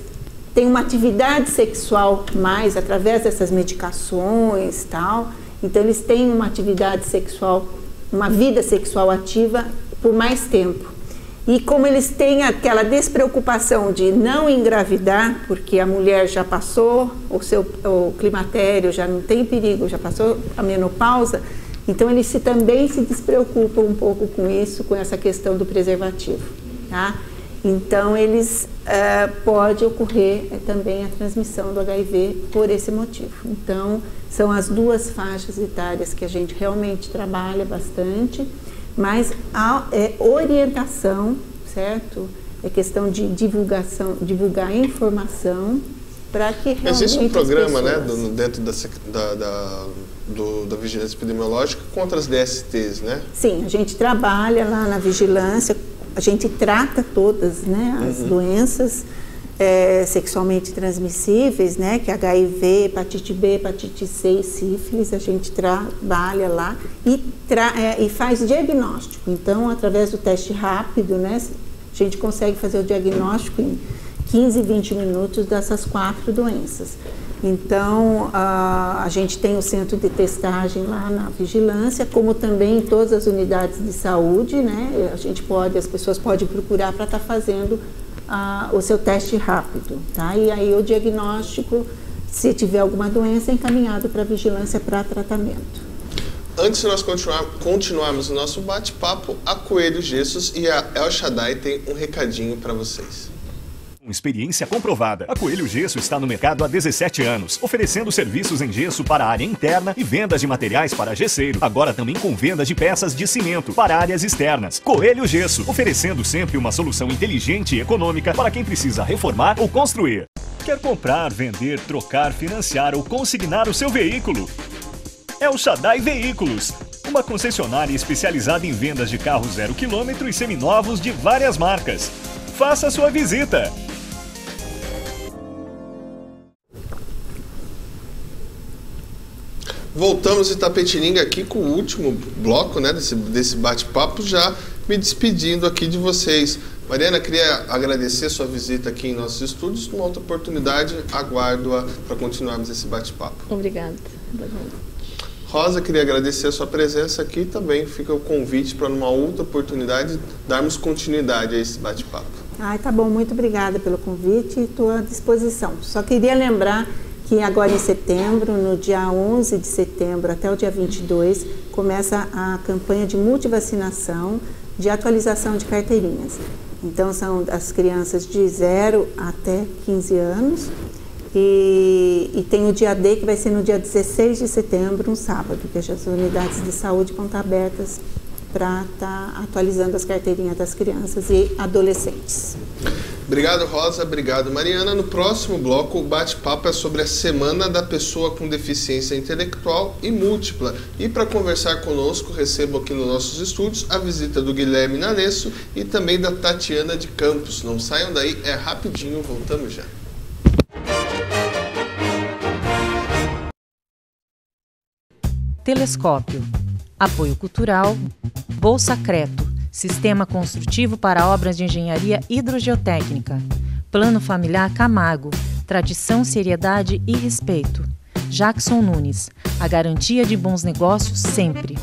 têm uma atividade sexual mais através dessas medicações, tal. Então, eles têm uma atividade sexual, uma vida sexual ativa por mais tempo. E como eles têm aquela despreocupação de não engravidar, porque a mulher já passou o climatério, já não tem perigo, já passou a menopausa, então eles também se despreocupam um pouco com isso, com essa questão do preservativo, tá? Então, pode ocorrer também a transmissão do HIV por esse motivo. Então, são as duas faixas etárias que a gente realmente trabalha bastante, mas a orientação, certo? É questão de divulgar informação para que realmente existe um programa, pessoas... né, dentro da vigilância epidemiológica contra as DSTs, né? Sim, a gente trabalha lá na vigilância, a gente trata todas, né, as doenças sexualmente transmissíveis, né, que é HIV, hepatite B, hepatite C e sífilis, a gente trabalha lá e faz diagnóstico. Então, através do teste rápido, né, a gente consegue fazer o diagnóstico em 15, 20 minutos dessas 4 doenças. Então, a gente tem o centro de testagem lá na vigilância, como também em todas as unidades de saúde, né? As pessoas podem procurar para estar fazendo o seu teste rápido, tá? E aí o diagnóstico, se tiver alguma doença, é encaminhado para a vigilância para tratamento. Antes de nós continuarmos o nosso bate-papo, a Coelho Gessos e a El Shaddai tem um recadinho para vocês. Com experiência comprovada, a Coelho Gesso está no mercado há 17 anos, oferecendo serviços em gesso para a área interna e vendas de materiais para gesseiro. Agora também com venda de peças de cimento para áreas externas. Coelho Gesso, oferecendo sempre uma solução inteligente e econômica para quem precisa reformar ou construir. Quer comprar, vender, trocar, financiar ou consignar o seu veículo? El Shaddai Veículos, uma concessionária especializada em vendas de carros 0 km e seminovos de várias marcas. Faça sua visita! Voltamos de Itapetininga aqui com o último bloco, né, desse bate-papo, já me despedindo aqui de vocês. Mariana, queria agradecer a sua visita aqui em nossos estúdios. Numa outra oportunidade, aguardo-a para continuarmos esse bate-papo. Obrigada. Rosa, queria agradecer a sua presença aqui e também fica o convite para numa outra oportunidade darmos continuidade a esse bate-papo. Tá bom, muito obrigada pelo convite e estou à disposição. Só queria lembrar que agora em setembro, no dia 11 de setembro até o dia 22, começa a campanha de multivacinação de atualização de carteirinhas. Então, são as crianças de 0 até 15 anos e tem o dia D, que vai ser no dia 16 de setembro, um sábado, que as unidades de saúde vão estar abertas para estar atualizando as carteirinhas das crianças e adolescentes. Obrigado, Rosa. Obrigado, Mariana. No próximo bloco, o bate-papo é sobre a Semana da Pessoa com Deficiência Intelectual e Múltipla. E para conversar conosco, recebo aqui nos nossos estúdios a visita do Guilherme Nanesso e também da Tatiana de Campos. Não saiam daí, é rapidinho, voltamos já. Telescópio. Apoio cultural. Bolsa Creto. Sistema construtivo para obras de engenharia hidrogeotécnica. Plano familiar Camargo. Tradição, seriedade e respeito. Jackson Nunes. A garantia de bons negócios sempre.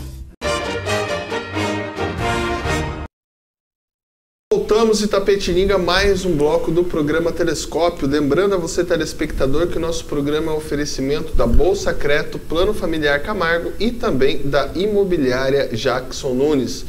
Voltamos de Itapetininga, mais um bloco do programa Telescópio. Lembrando a você, telespectador, que o nosso programa é um oferecimento da Bolsa Creto, Plano Familiar Camargo e também da Imobiliária Jackson Nunes.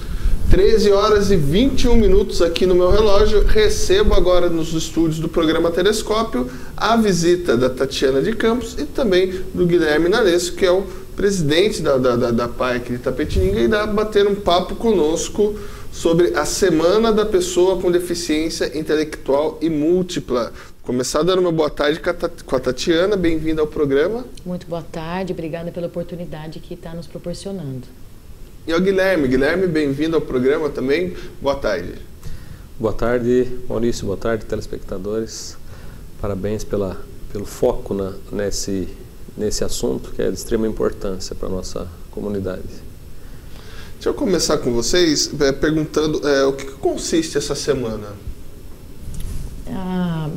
13 horas e 21 minutos aqui no meu relógio. Recebo agora nos estúdios do programa Telescópio a visita da Tatiana de Campos e também do Guilherme Naresco, que é o presidente da PAI aqui de Itapetininga, e dá bater um papo conosco sobre a Semana da Pessoa com Deficiência Intelectual e Múltipla. Começar dando uma boa tarde com a Tatiana, bem-vinda ao programa. Muito boa tarde, obrigada pela oportunidade que está nos proporcionando. E ao Guilherme. Guilherme, bem-vindo ao programa também, boa tarde. Boa tarde, Maurício, boa tarde, telespectadores. Parabéns pelo foco nesse assunto que é de extrema importância para a nossa comunidade. Deixa eu começar com vocês perguntando o que consiste essa semana?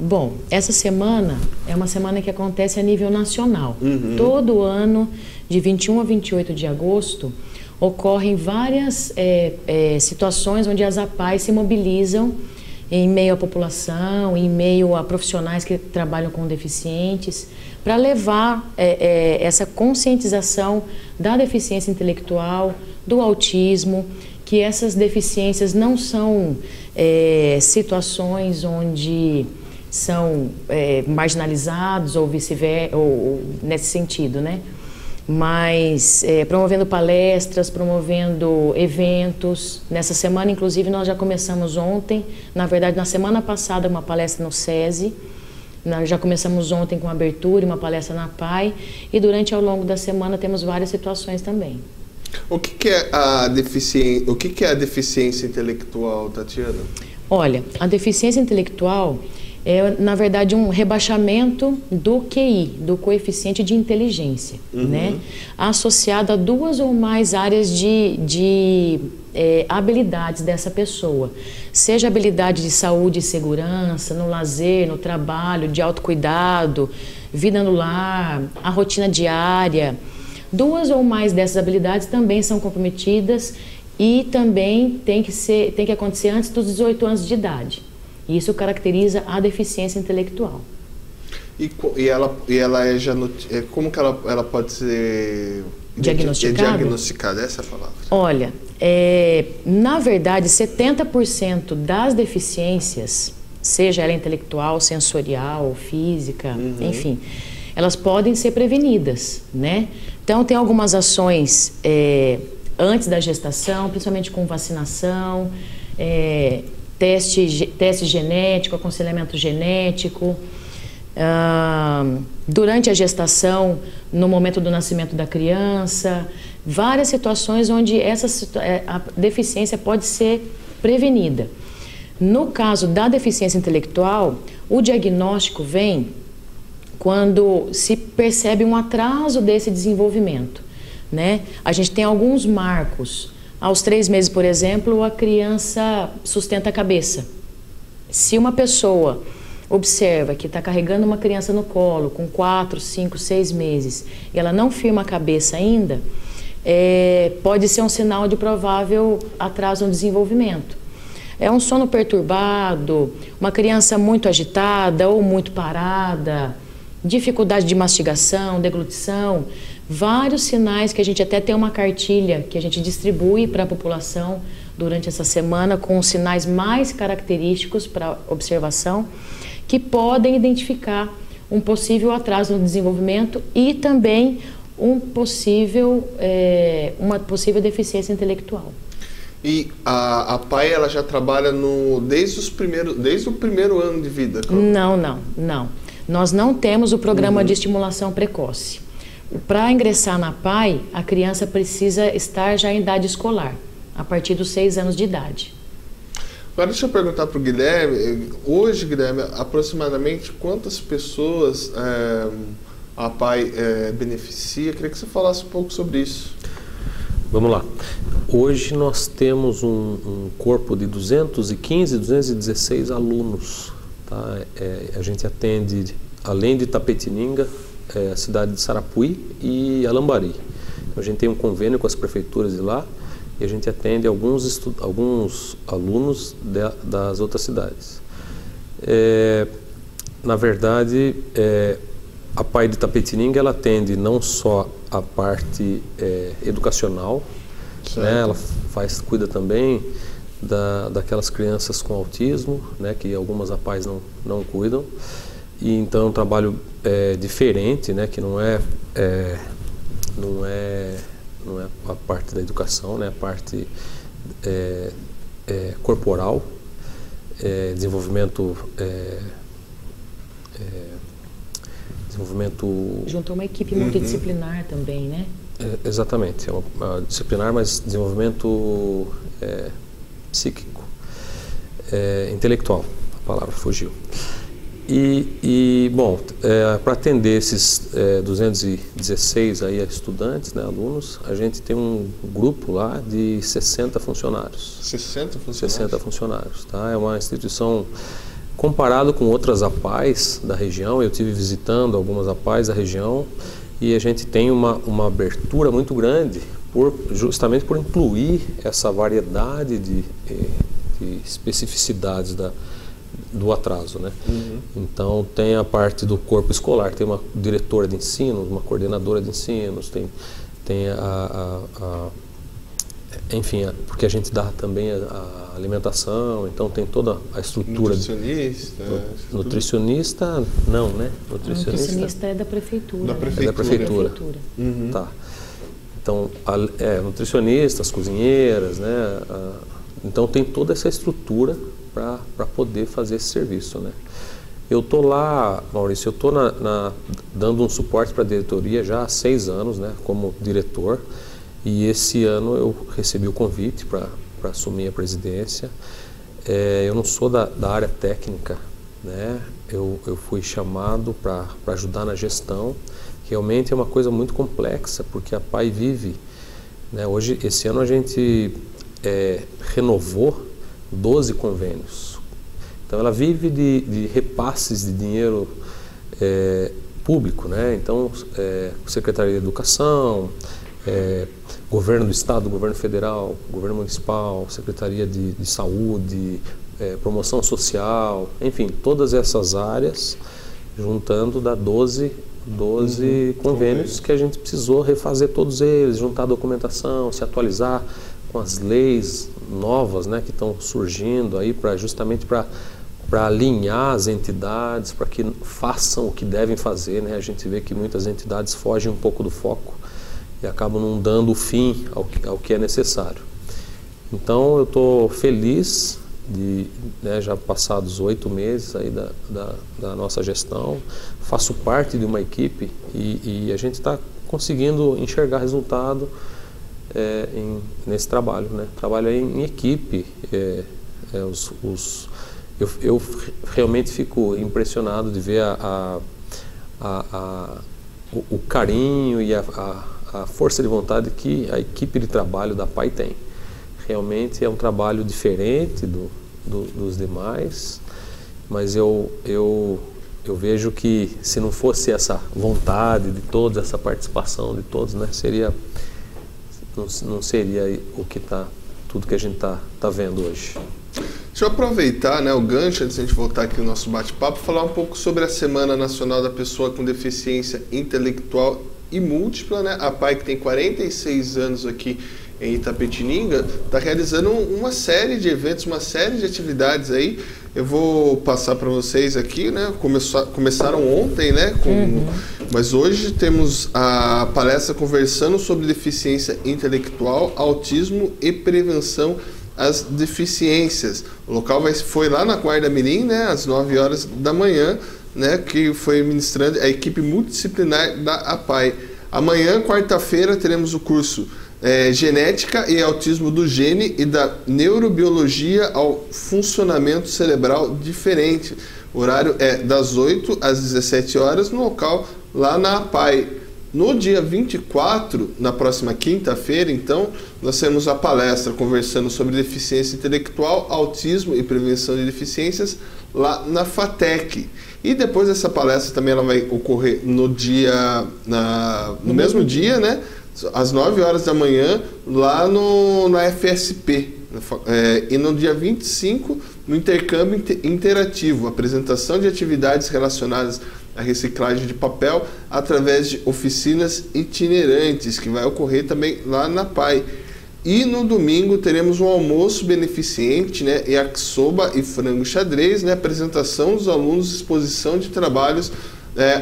Bom, essa semana é uma semana que acontece a nível nacional. Todo ano, de 21 a 28 de agosto, ocorrem várias situações onde as APAES se mobilizam em meio à população, em meio a profissionais que trabalham com deficientes, para levar essa conscientização da deficiência intelectual, do autismo, que essas deficiências não são situações onde são marginalizados ou vice-versa, ou nesse sentido, né? Mas promovendo palestras, promovendo eventos. Nessa semana, inclusive, nós já começamos ontem, na verdade, na semana passada, uma palestra no SESI. Nós já começamos ontem com abertura, uma palestra na PAI, e durante ao longo da semana temos várias situações também. O que é a deficiência intelectual, Tatiana? Olha, a deficiência intelectual é, na verdade, um rebaixamento do QI, do coeficiente de inteligência, né? Associado a duas ou mais áreas de habilidades dessa pessoa. Seja habilidade de saúde e segurança, no lazer, no trabalho, de autocuidado, vida no lar, a rotina diária. Duas ou mais dessas habilidades também são comprometidas e também tem que acontecer antes dos 18 anos de idade. Isso caracteriza a deficiência intelectual. E ela é já como que ela pode ser diagnosticada? Diagnosticada, essa é a palavra. Olha, na verdade, 70% das deficiências, seja ela intelectual, sensorial, física, enfim, elas podem ser prevenidas, né? Então, tem algumas ações antes da gestação, principalmente com vacinação, teste genético, aconselhamento genético, durante a gestação, no momento do nascimento da criança, várias situações onde a deficiência pode ser prevenida. No caso da deficiência intelectual, o diagnóstico vem quando se percebe um atraso desse desenvolvimento, né? A gente tem alguns marcos. Aos 3 meses, por exemplo, a criança sustenta a cabeça. Se uma pessoa observa que está carregando uma criança no colo com 4, 5, 6 meses e ela não firma a cabeça ainda, pode ser um sinal de provável atraso no desenvolvimento. É um sono perturbado, uma criança muito agitada ou muito parada, dificuldade de mastigação, deglutição, vários sinais que a gente até tem uma cartilha que a gente distribui para a população durante essa semana com os sinais mais característicos para observação que podem identificar um possível atraso no desenvolvimento e também uma possível deficiência intelectual. E a PAI ela já trabalha desde o primeiro ano de vida? Não. Nós não temos o programa de estimulação precoce. Para ingressar na PAI, a criança precisa estar já em idade escolar, a partir dos 6 anos de idade. Agora deixa eu perguntar para o Guilherme. Hoje, Guilherme, aproximadamente quantas pessoas a PAI beneficia? Eu queria que você falasse um pouco sobre isso. Vamos lá. Hoje nós temos um corpo de 216 alunos. Tá? A gente atende, além de Itapetininga, a cidade de Sarapuí e Alambari. A gente tem um convênio com as prefeituras de lá e a gente atende alguns alunos das outras cidades. Na verdade, a PAI de Itapetininga ela atende não só a parte educacional, né? Ela cuida também daquelas crianças com autismo, né? Que algumas APAES não cuidam. E então é um trabalho diferente, né? Que não é a parte da educação, né? A parte corporal, desenvolvimento junto a uma equipe multidisciplinar também, né? Exatamente, é uma disciplinar, mas desenvolvimento psíquico, intelectual, a palavra fugiu. Bom, para atender esses 216 aí estudantes, né, alunos, a gente tem um grupo lá de 60 funcionários. 60 funcionários? 60 funcionários, tá? É uma instituição, comparado com outras APAES da região, eu estive visitando algumas APAES da região e a gente tem uma abertura muito grande justamente por incluir essa variedade de especificidades do atraso, né? Então tem a parte do corpo escolar, tem uma diretora de ensino, uma coordenadora de ensinos, tem enfim, porque a gente dá também a alimentação, então tem toda a estrutura. Nutricionista não, né? Nutricionista é da prefeitura. É da prefeitura. Tá. Então, nutricionistas, cozinheiras, né? Então tem toda essa estrutura para poder fazer esse serviço, né? Eu tô lá, Maurício, eu tô dando um suporte para a diretoria já há 6 anos, né? Como diretor. E esse ano eu recebi o convite para assumir a presidência. Eu não sou da área técnica, né? Eu fui chamado para ajudar na gestão. Realmente é uma coisa muito complexa, porque a APAE vive, né? Hoje, esse ano a gente renovou 12 convênios. Então ela vive de repasses de dinheiro público, né? Então, Secretaria de Educação, Governo do Estado, Governo Federal, Governo Municipal, Secretaria de Saúde, Promoção Social, enfim, todas essas áreas, juntando dá 12 convênios que a gente precisou refazer todos eles, juntar a documentação, se atualizar com as leis novas, né, que estão surgindo aí justamente para alinhar as entidades, para que façam o que devem fazer, né? A gente vê que muitas entidades fogem um pouco do foco e acabam não dando o fim ao que é necessário. Então eu estou feliz de, né, já passados 8 meses aí da nossa gestão, faço parte de uma equipe e a gente está conseguindo enxergar resultado nesse trabalho, né? Trabalho em equipe. Eu realmente fico impressionado de ver o carinho e a força de vontade que a equipe de trabalho da APAE tem. Realmente é um trabalho diferente dos demais, mas eu vejo que se não fosse essa vontade de todos, essa participação de todos, né, não seria tudo que a gente tá vendo hoje. Deixa eu aproveitar, né, o gancho, antes de a gente voltar aqui no nosso bate-papo, falar um pouco sobre a Semana Nacional da Pessoa com Deficiência Intelectual e Múltipla, né? A APAE, que tem 46 anos aqui em Itapetininga, está realizando uma série de eventos, uma série de atividades aí. Eu vou passar para vocês aqui, né? Começaram ontem, né? Mas hoje temos a palestra conversando sobre deficiência intelectual, autismo e prevenção às deficiências. O local foi lá na Guarda-Mirim, né? Às 9 horas da manhã, né? Que foi ministrando a equipe multidisciplinar da APAE. Amanhã, quarta-feira, teremos o curso Genética e Autismo do Gene e da Neurobiologia ao Funcionamento Cerebral Diferente. O horário é das 8 às 17 horas no local lá na APAE. No dia 24, na próxima quinta-feira, então, nós temos a palestra conversando sobre deficiência intelectual, autismo e prevenção de deficiências lá na FATEC. E depois dessa palestra também ela vai ocorrer no mesmo dia, né? Às 9 horas da manhã, lá na FSP. E no dia 25, no intercâmbio interativo, apresentação de atividades relacionadas à reciclagem de papel através de oficinas itinerantes, que vai ocorrer também lá na APAE. E no domingo teremos um almoço beneficente, né? Yakisoba e frango xadrez, né? Apresentação dos alunos, exposição de trabalhos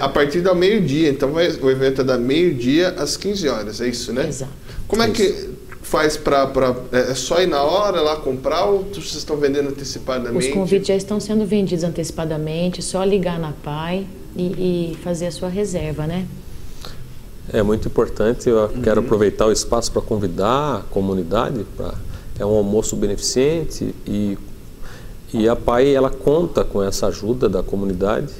a partir do meio-dia. Então o evento é da meio-dia às 15 horas, é isso, né? Exato. Como é que faz é só ir na hora lá comprar ou vocês estão vendendo antecipadamente? Os convites já estão sendo vendidos antecipadamente, só ligar na PAI e fazer a sua reserva, né? É muito importante, eu quero aproveitar o espaço para convidar a comunidade, é um almoço beneficente e a PAI ela conta com essa ajuda da comunidade.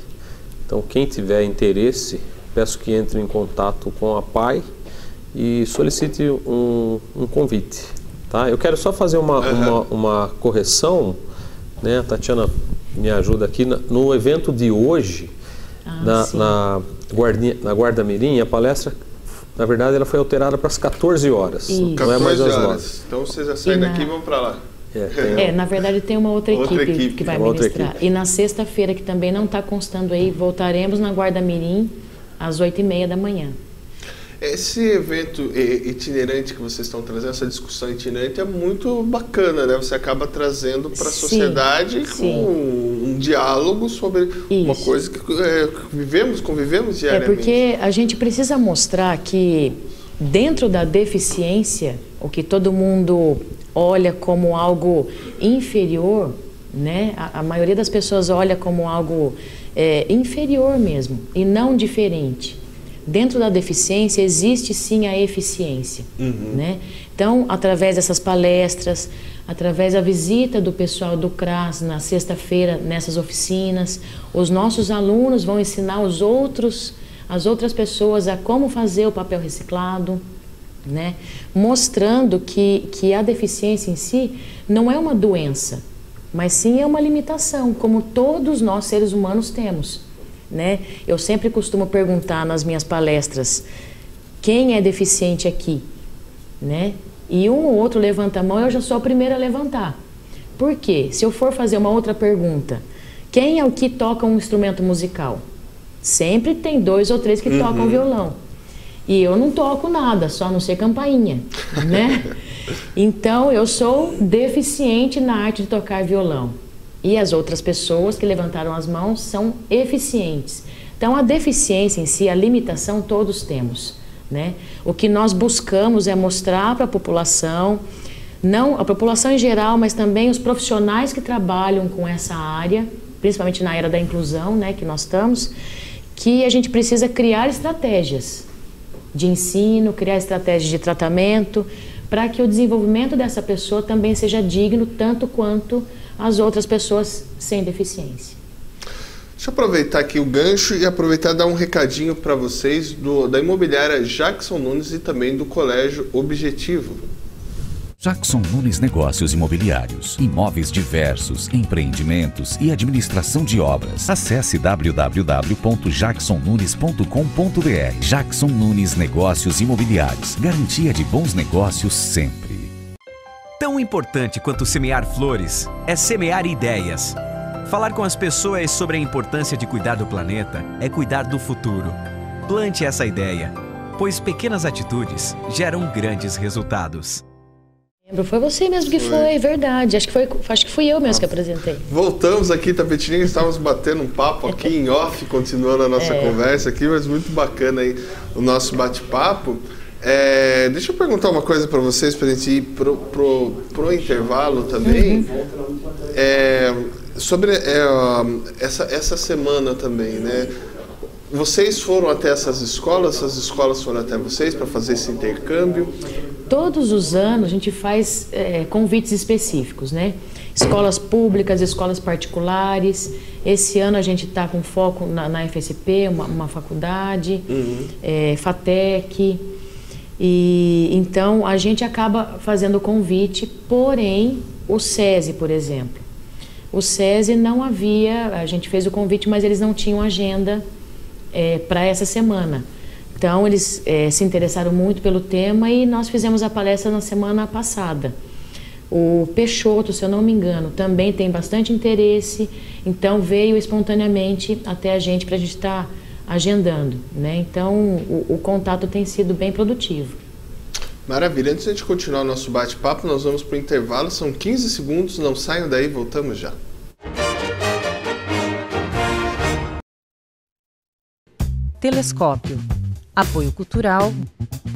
Então quem tiver interesse, peço que entre em contato com a PAI e solicite um convite. Tá? Eu quero só fazer uma correção, né? A Tatiana me ajuda aqui, no evento de hoje, na Guarda-Mirim, a palestra, na verdade, ela foi alterada para as 14 horas. Isso. Não é mais às 9. Então vocês já saem daqui e vão para lá. Na verdade tem uma outra equipe que vai ministrar. E na sexta-feira, que também não está constando aí, voltaremos na Guarda-Mirim às 8h30 da manhã. Esse evento itinerante que vocês estão trazendo, essa discussão itinerante é muito bacana, né? Você acaba trazendo para a sociedade um diálogo sobre uma coisa que convivemos diariamente. É porque a gente precisa mostrar que dentro da deficiência, o que todo mundo olha como algo inferior, né? A maioria das pessoas olha como algo inferior mesmo e não diferente. Dentro da deficiência existe sim a eficiência, né? Então, através dessas palestras, através da visita do pessoal do CRAS na sexta-feira nessas oficinas, os nossos alunos vão ensinar as outras pessoas a como fazer o papel reciclado, né? Mostrando que a deficiência em si não é uma doença, mas sim é uma limitação, como todos nós seres humanos temos. Né? Eu sempre costumo perguntar nas minhas palestras, quem é deficiente aqui? Né? E um ou outro levanta a mão, eu já sou a primeira a levantar. Por quê? Se eu for fazer uma outra pergunta, quem é o que toca um instrumento musical? Sempre tem 2 ou 3 que tocam violão. E eu não toco nada, só não sei campainha, né? Então eu sou deficiente na arte de tocar violão. E as outras pessoas que levantaram as mãos são eficientes. Então, a deficiência em si, a limitação, todos temos, né? O que nós buscamos é mostrar para a população, não a população em geral, mas também os profissionais que trabalham com essa área, principalmente na era da inclusão, né, que nós estamos, que a gente precisa criar estratégias de ensino, criar estratégias de tratamento, para que o desenvolvimento dessa pessoa também seja digno, tanto quanto as outras pessoas sem deficiência. Deixa eu aproveitar aqui o gancho e aproveitar e dar um recadinho para vocês da imobiliária Jackson Nunes e também do Colégio Objetivo. Jackson Nunes Negócios Imobiliários, imóveis diversos, empreendimentos e administração de obras. Acesse www.jacksonnunes.com.br. Jackson Nunes Negócios Imobiliários, garantia de bons negócios sempre. Tão importante quanto semear flores é semear ideias. Falar com as pessoas sobre a importância de cuidar do planeta é cuidar do futuro. Plante essa ideia, pois pequenas atitudes geram grandes resultados. Foi você mesmo que foi, verdade. Acho que fui eu mesmo que apresentei. Voltamos aqui, Tapetininga, estávamos batendo um papo aqui em off, continuando a nossa conversa aqui, mas muito bacana aí o nosso bate-papo. Deixa eu perguntar uma coisa para vocês, para a gente ir pro intervalo também. Sobre essa semana também, né? Vocês foram até essas escolas foram até vocês para fazer esse intercâmbio? Todos os anos a gente faz convites específicos, né? Escolas públicas, escolas particulares. Esse ano a gente está com foco na FSP, uma faculdade, FATEC. E então a gente acaba fazendo o convite, porém o SESI, por exemplo. O SESI não havia, a gente fez o convite, mas eles não tinham agenda para essa semana. Então eles se interessaram muito pelo tema e nós fizemos a palestra na semana passada. O Peixoto, se eu não me engano, também tem bastante interesse, então veio espontaneamente até a gente para a gente estar agendando, né? Então o contato tem sido bem produtivo. Maravilha. Antes de a gente continuar o nosso bate-papo, nós vamos para o intervalo. São 15 segundos, não saiam daí, voltamos já. Telescópio. Apoio cultural.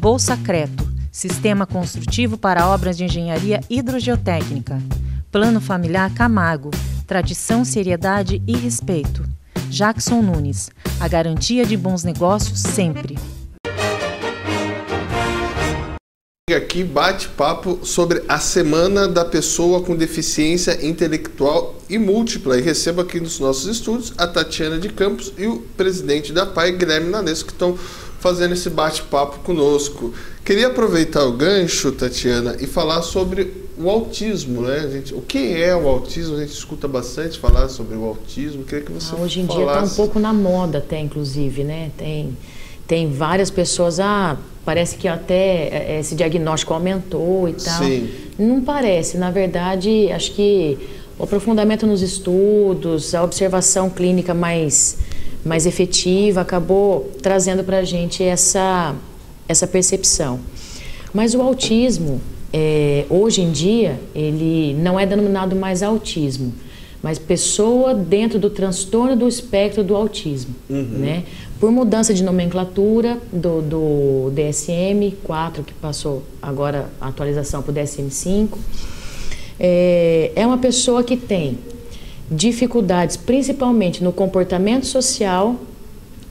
Bolsa Creto. Sistema construtivo para obras de engenharia hidrogeotécnica. Plano familiar Camargo. Tradição, seriedade e respeito. Jackson Nunes. A garantia de bons negócios sempre. Aqui bate-papo sobre a Semana da Pessoa com Deficiência Intelectual e Múltipla. E recebo aqui nos nossos estúdios a Tatiana de Campos e o presidente da PAI, Guilherme Nanesco, que estão fazendo esse bate-papo conosco. Queria aproveitar o gancho, Tatiana, e falar sobre o autismo, né, gente? O que é o autismo? A gente escuta bastante falar sobre o autismo. Queria que você hoje em dia está um pouco na moda até, inclusive, né? Tem várias pessoas, parece que até esse diagnóstico aumentou e tal. Sim. Não parece, na verdade, acho que o aprofundamento nos estudos, a observação clínica mais efetiva acabou trazendo para a gente essa percepção. Mas o autismo, hoje em dia, ele não é denominado mais autismo, mas pessoa dentro do transtorno do espectro do autismo, né? Por mudança de nomenclatura do DSM-4, que passou agora a atualização para o DSM-5, é uma pessoa que tem dificuldades principalmente no comportamento social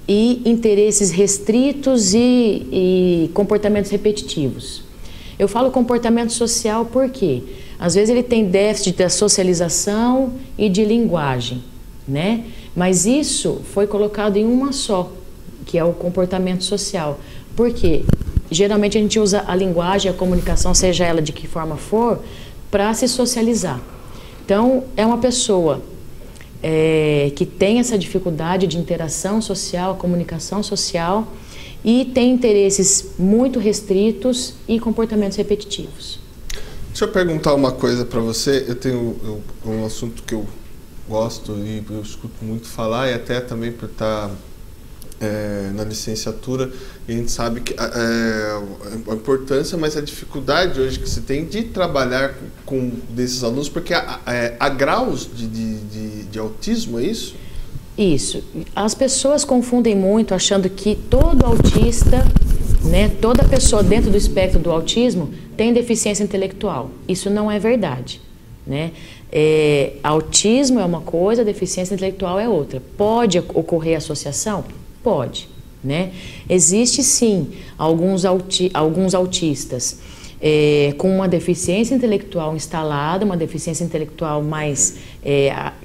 e interesses restritos e comportamentos repetitivos. Eu falo comportamento social porque às vezes ele tem déficit da socialização e de linguagem, né? Mas isso foi colocado em uma só, que é o comportamento social. Por quê? Geralmente a gente usa a linguagem, a comunicação, seja ela de que forma for, para se socializar. Então, é uma pessoa que tem essa dificuldade de interação social, comunicação social, e tem interesses muito restritos e comportamentos repetitivos. Deixa eu perguntar uma coisa para você. Eu tenho um assunto que eu gosto e eu escuto muito falar, e até também por estar na licenciatura, e a gente sabe que a importância, mas a dificuldade hoje que se tem de trabalhar com desses alunos, porque há graus de autismo, é isso? Isso. As pessoas confundem muito achando que todo autista, né, toda pessoa dentro do espectro do autismo tem deficiência intelectual. Isso não é verdade, né? Autismo é uma coisa, deficiência intelectual é outra. Pode ocorrer associação? Pode, né? Existe sim alguns autistas com uma deficiência intelectual instalada, uma deficiência intelectual mais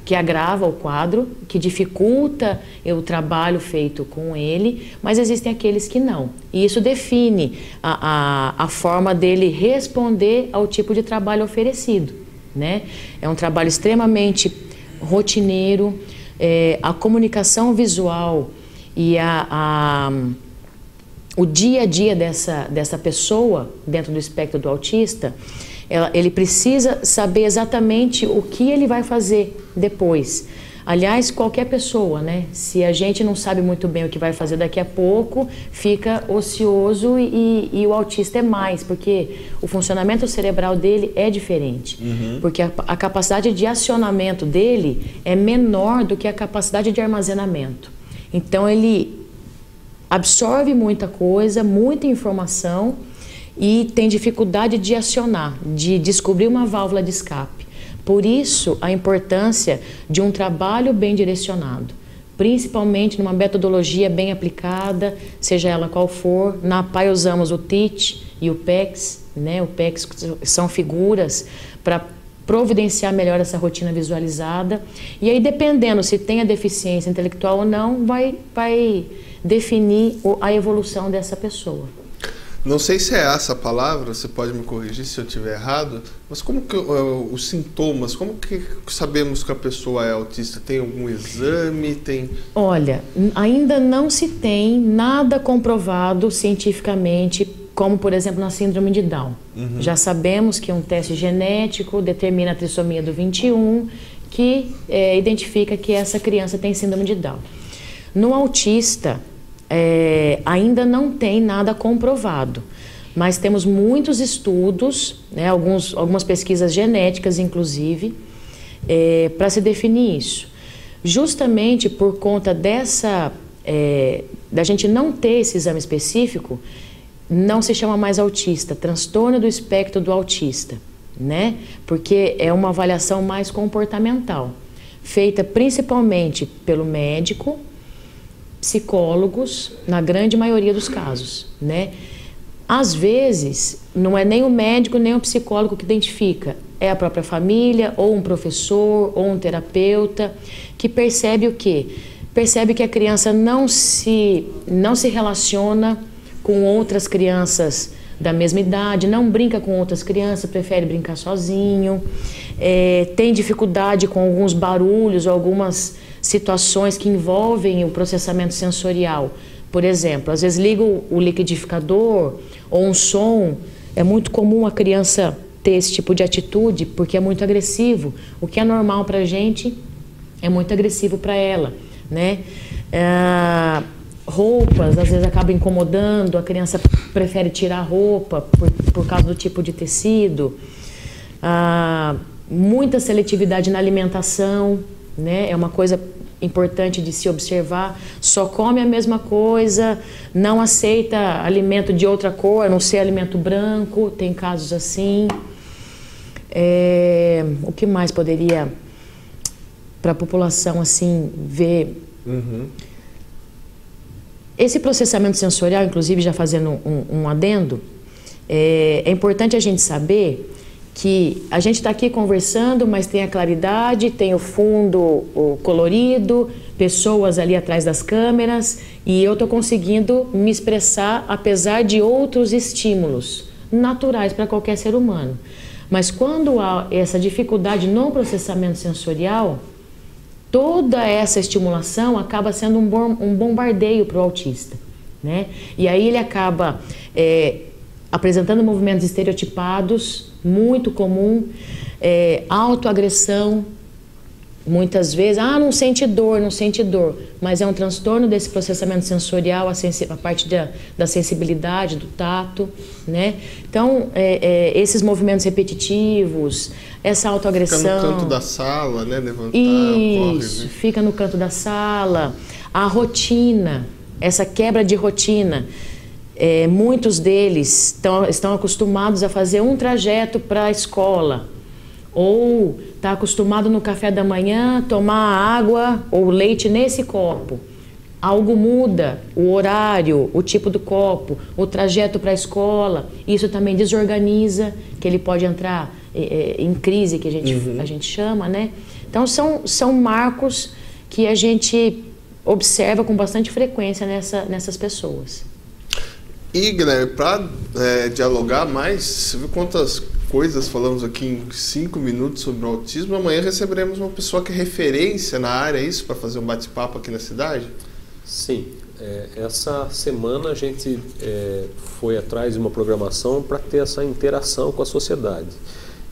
que agrava o quadro, que dificulta o trabalho feito com ele, mas existem aqueles que não. E isso define a forma dele responder ao tipo de trabalho oferecido, né? É um trabalho extremamente rotineiro, a comunicação visual e o dia a dia dessa pessoa dentro do espectro do autista, ele precisa saber exatamente o que ele vai fazer depois. Aliás, qualquer pessoa, né? Se a gente não sabe muito bem o que vai fazer daqui a pouco, fica ocioso e o autista é mais, porque o funcionamento cerebral dele é diferente. Porque a capacidade de acionamento dele é menor do que a capacidade de armazenamento. Então, ele absorve muita coisa, muita informação e tem dificuldade de acionar, de descobrir uma válvula de escape. Por isso, a importância de um trabalho bem direcionado, principalmente numa metodologia bem aplicada, seja ela qual for. Na PAI usamos o TEACH e o PECS, né? O PECS são figuras para providenciar melhor essa rotina visualizada. E aí, dependendo se tem a deficiência intelectual ou não, vai definir a evolução dessa pessoa. Não sei se é essa a palavra, você pode me corrigir se eu estiver errado, mas como que os sintomas, como que sabemos que a pessoa é autista? Tem algum exame? Olha, ainda não se tem nada comprovado cientificamente, como por exemplo na síndrome de Down. Já sabemos que um teste genético determina a trissomia do 21, que identifica que essa criança tem síndrome de Down. No autista, ainda não tem nada comprovado, mas temos muitos estudos, né, algumas pesquisas genéticas, inclusive, para se definir isso. Justamente por conta da gente não ter esse exame específico, não se chama mais autista, transtorno do espectro do autista, né? Porque é uma avaliação mais comportamental, feita principalmente pelo médico, psicólogos, na grande maioria dos casos, né? Às vezes, não é nem o médico nem o psicólogo que identifica, é a própria família, ou um professor, ou um terapeuta, que percebe o quê? Percebe que a criança não se relaciona com outras crianças da mesma idade, não brinca com outras crianças, prefere brincar sozinho, tem dificuldade com alguns barulhos ou algumas situações que envolvem o processamento sensorial. Por exemplo, às vezes liga o liquidificador ou um som. É muito comum a criança ter esse tipo de atitude porque é muito agressivo. O que é normal para a gente é muito agressivo para ela, né? Roupas, às vezes acaba incomodando, a criança prefere tirar a roupa por causa do tipo de tecido. Muita seletividade na alimentação, né? É uma coisa importante de se observar. Só come a mesma coisa, não aceita alimento de outra cor, a não ser alimento branco, tem casos assim. O que mais poderia, para a população assim, ver? Esse processamento sensorial, inclusive, já fazendo um adendo, é importante a gente saber que a gente está aqui conversando, mas tem a claridade, tem o fundo colorido, pessoas ali atrás das câmeras, e eu estou conseguindo me expressar apesar de outros estímulos naturais para qualquer ser humano. Mas quando há essa dificuldade no processamento sensorial, toda essa estimulação acaba sendo um bombardeio para o autista, né? E aí ele acaba apresentando movimentos estereotipados, muito comum, autoagressão, muitas vezes, não sente dor, mas é um transtorno desse processamento sensorial, a parte da sensibilidade, do tato, né? Então, esses movimentos repetitivos, essa autoagressão... Fica no canto da sala, né? Levantar, isso, corre, fica no canto da sala. A rotina, essa quebra de rotina. Muitos deles estão acostumados a fazer um trajeto para a escola, ou está acostumado no café da manhã tomar água ou leite nesse copo. Algo muda, o horário, o tipo do copo, o trajeto para a escola, isso também desorganiza, que ele pode entrar em crise, que a gente chama, né? Então são marcos que a gente observa com bastante frequência nessas pessoas. E, Guilherme, para dialogar mais, você viu quantas coisas falamos aqui em 5 minutos sobre o autismo? Amanhã receberemos uma pessoa que é referência na área, isso, para fazer um bate-papo aqui na cidade? Sim. Essa semana a gente foi atrás de uma programação para ter essa interação com a sociedade.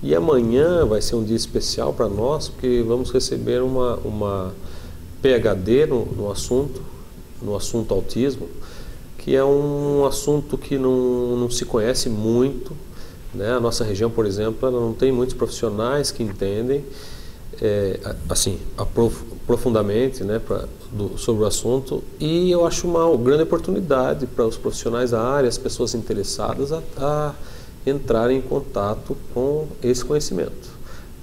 E amanhã vai ser um dia especial para nós, porque vamos receber uma PhD no assunto autismo, que é um assunto que não se conhece muito, né? A nossa região, por exemplo, ela não tem muitos profissionais que entendem assim, profundamente, né, sobre o assunto, e eu acho uma grande oportunidade para os profissionais da área, as pessoas interessadas a entrarem em contato com esse conhecimento,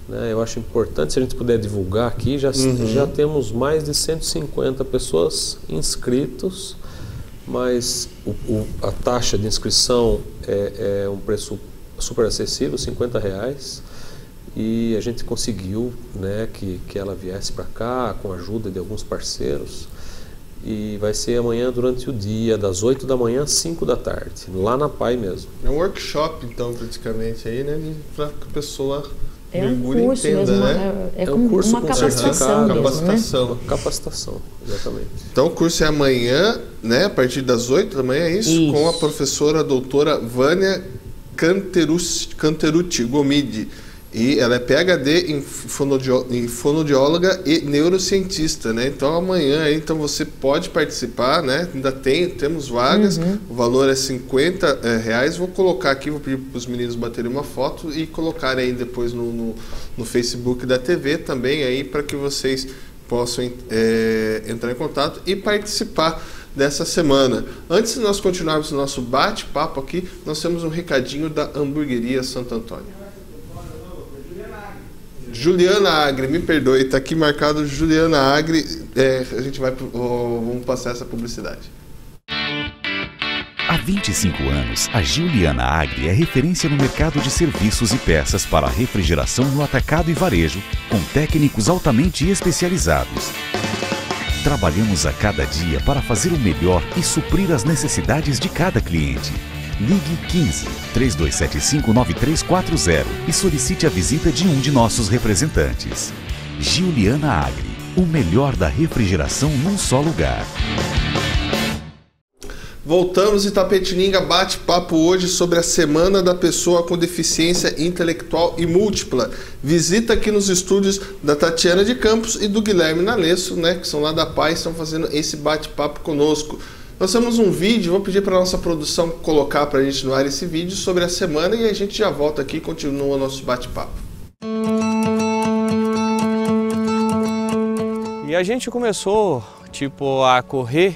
né? Eu acho importante, se a gente puder divulgar aqui, já temos mais de 150 pessoas inscritos, mas a taxa de inscrição é um preço super acessível, R$50, e a gente conseguiu, né, que ela viesse para cá com a ajuda de alguns parceiros, e vai ser amanhã durante o dia, das 8 da manhã às 5 da tarde, lá na PAI mesmo. É um workshop, então, praticamente, aí, né, para que a pessoa mergulhe e curso entenda, mesmo, né? É um curso uma capacitação mesmo, capacitação. Né? Capacitação, exatamente. Então o curso é amanhã, né, a partir das 8 da manhã, é isso? Com a professora doutora Vânia Canterucci Gomide. E ela é PhD em fonoaudióloga e neurocientista, né? Então amanhã, então você pode participar, né? Ainda temos vagas, o valor é R$50. Vou colocar aqui, vou pedir para os meninos baterem uma foto e colocar aí depois no Facebook da TV também aí, para que vocês possam entrar em contato e participar dessa semana. Antes de nós continuarmos o nosso bate-papo aqui, nós temos um recadinho da Hamburgueria Santo Antônio. Juliana Agri, me perdoe, está aqui marcado Juliana Agri. A gente vamos passar essa publicidade. Há 25 anos, a Juliana Agri é referência no mercado de serviços e peças para refrigeração no atacado e varejo, com técnicos altamente especializados. Trabalhamos a cada dia para fazer o melhor e suprir as necessidades de cada cliente. Ligue 15 3275 9340 e solicite a visita de um de nossos representantes. Juliana Agri, o melhor da refrigeração num só lugar. Voltamos, Itapetininga, bate-papo hoje sobre a Semana da Pessoa com Deficiência Intelectual e Múltipla. Visita aqui nos estúdios da Tatiana de Campos e do Guilherme Nalesso, né, que são lá da PAI, estão fazendo esse bate-papo conosco. Nós temos um vídeo, vou pedir para a nossa produção colocar para a gente no ar esse vídeo sobre a semana e a gente já volta aqui e continua o nosso bate-papo. E a gente começou, a correr,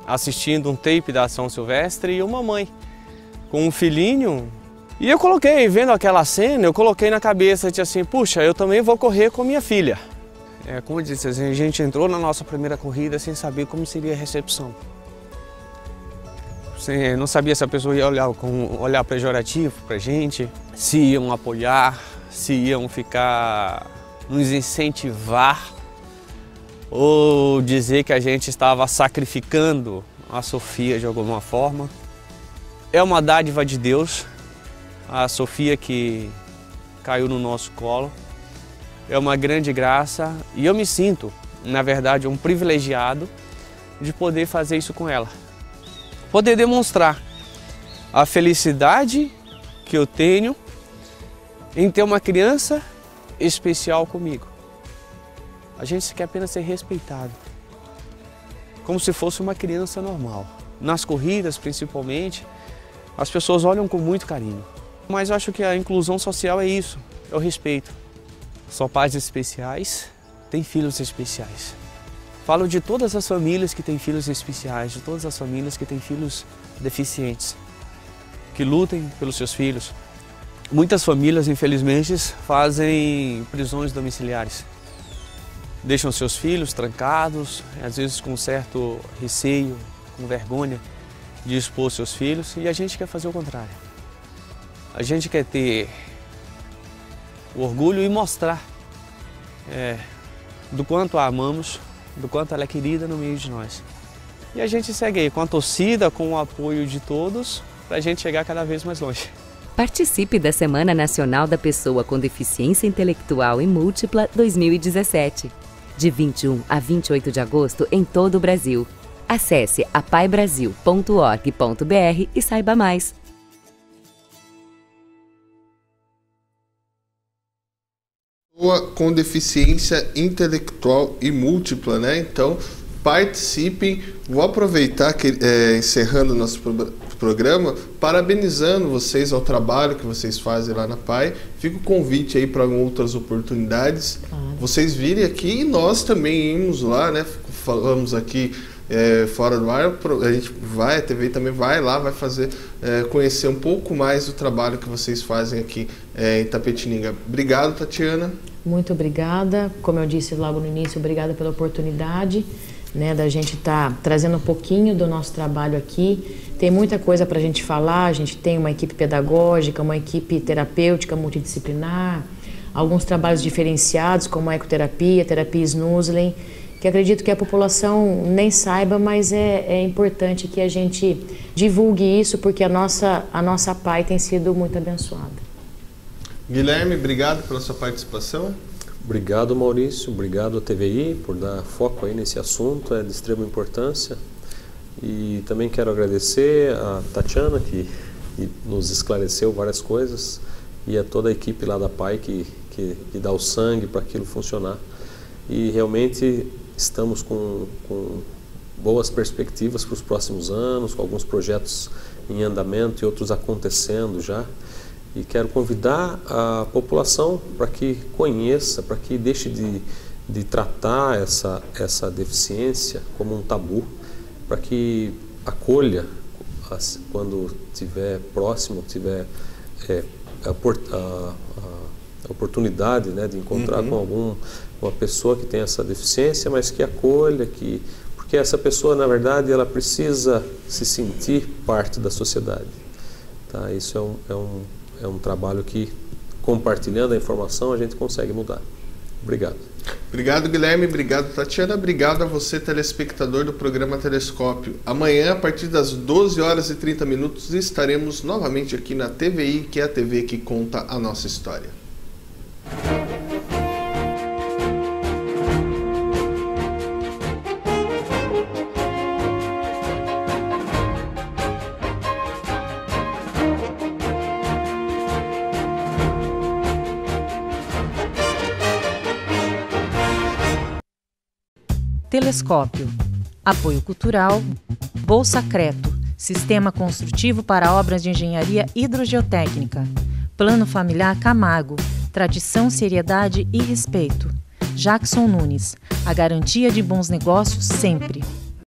assistindo um tape da Ação Silvestre e uma mãe com um filhinho. E eu vendo aquela cena, eu coloquei na cabeça, assim, puxa, eu também vou correr com minha filha. Como eu disse, a gente entrou na nossa primeira corrida sem saber como seria a recepção. Não sabia se a pessoa ia olhar com um olhar pejorativo pra gente, se iam apoiar, se iam nos incentivar ou dizer que a gente estava sacrificando a Sofia de alguma forma. É uma dádiva de Deus, a Sofia que caiu no nosso colo. É uma grande graça e eu me sinto, na verdade, um privilegiado de poder fazer isso com ela. Poder demonstrar a felicidade que eu tenho em ter uma criança especial comigo. A gente quer apenas ser respeitado, como se fosse uma criança normal. Nas corridas, principalmente, as pessoas olham com muito carinho. Mas eu acho que a inclusão social é isso, é o respeito. Só pais especiais têm filhos especiais. Falo de todas as famílias que têm filhos especiais, de todas as famílias que têm filhos deficientes, que lutem pelos seus filhos. Muitas famílias, infelizmente, fazem prisões domiciliares. Deixam seus filhos trancados, às vezes com certo receio, com vergonha de expor seus filhos, e a gente quer fazer o contrário. A gente quer ter o orgulho e mostrar do quanto a amamos, do quanto ela é querida no meio de nós. E a gente segue aí com a torcida, com o apoio de todos, para a gente chegar cada vez mais longe. Participe da Semana Nacional da Pessoa com Deficiência Intelectual e Múltipla 2017, de 21 a 28 de agosto em todo o Brasil. Acesse apaibrasil.org.br e saiba mais. Com deficiência intelectual e múltipla, né? Então, participem. Vou aproveitar que encerrando o nosso programa, parabenizando vocês ao trabalho que vocês fazem lá na PAI. Fica o convite aí para outras oportunidades. Vocês virem aqui e nós também irmos lá, né? Falamos aqui fora do ar, a TV também vai lá, vai fazer conhecer um pouco mais do trabalho que vocês fazem aqui em Itapetininga. Obrigado, Tatiana. Muito obrigada. Como eu disse logo no início, obrigada pela oportunidade, né, da gente estar trazendo um pouquinho do nosso trabalho aqui. Tem muita coisa para a gente falar, a gente tem uma equipe pedagógica, uma equipe terapêutica multidisciplinar, alguns trabalhos diferenciados como a ecoterapia, terapia Snoozelen, que acredito que a população nem saiba, mas é importante que a gente divulgue isso, porque a nossa PAI tem sido muito abençoada. Guilherme, obrigado pela sua participação. Obrigado, Maurício, obrigado à TVI por dar foco aí nesse assunto, é de extrema importância. E também quero agradecer a Tatiana, que nos esclareceu várias coisas, e a toda a equipe lá da PAI que dá o sangue para aquilo funcionar. E realmente estamos com boas perspectivas para os próximos anos, com alguns projetos em andamento e outros acontecendo já. E quero convidar a população para que conheça, para que deixe de tratar essa deficiência como um tabu, para que acolha quando estiver próximo, tiver a oportunidade, né, de encontrar com uma pessoa que tem essa deficiência, mas que acolha, porque essa pessoa, na verdade, ela precisa se sentir parte da sociedade. Tá? Isso é um trabalho que, compartilhando a informação, a gente consegue mudar. Obrigado. Obrigado, Guilherme. Obrigado, Tatiana. Obrigado a você, telespectador do programa Telescópio. Amanhã, a partir das 12h30, estaremos novamente aqui na TVI, que é a TV que conta a nossa história. Telescópio. Apoio cultural. Bolsa Creto. Sistema construtivo para obras de engenharia hidrogeotécnica. Plano familiar Camargo. Tradição, seriedade e respeito. Jackson Nunes. A garantia de bons negócios sempre.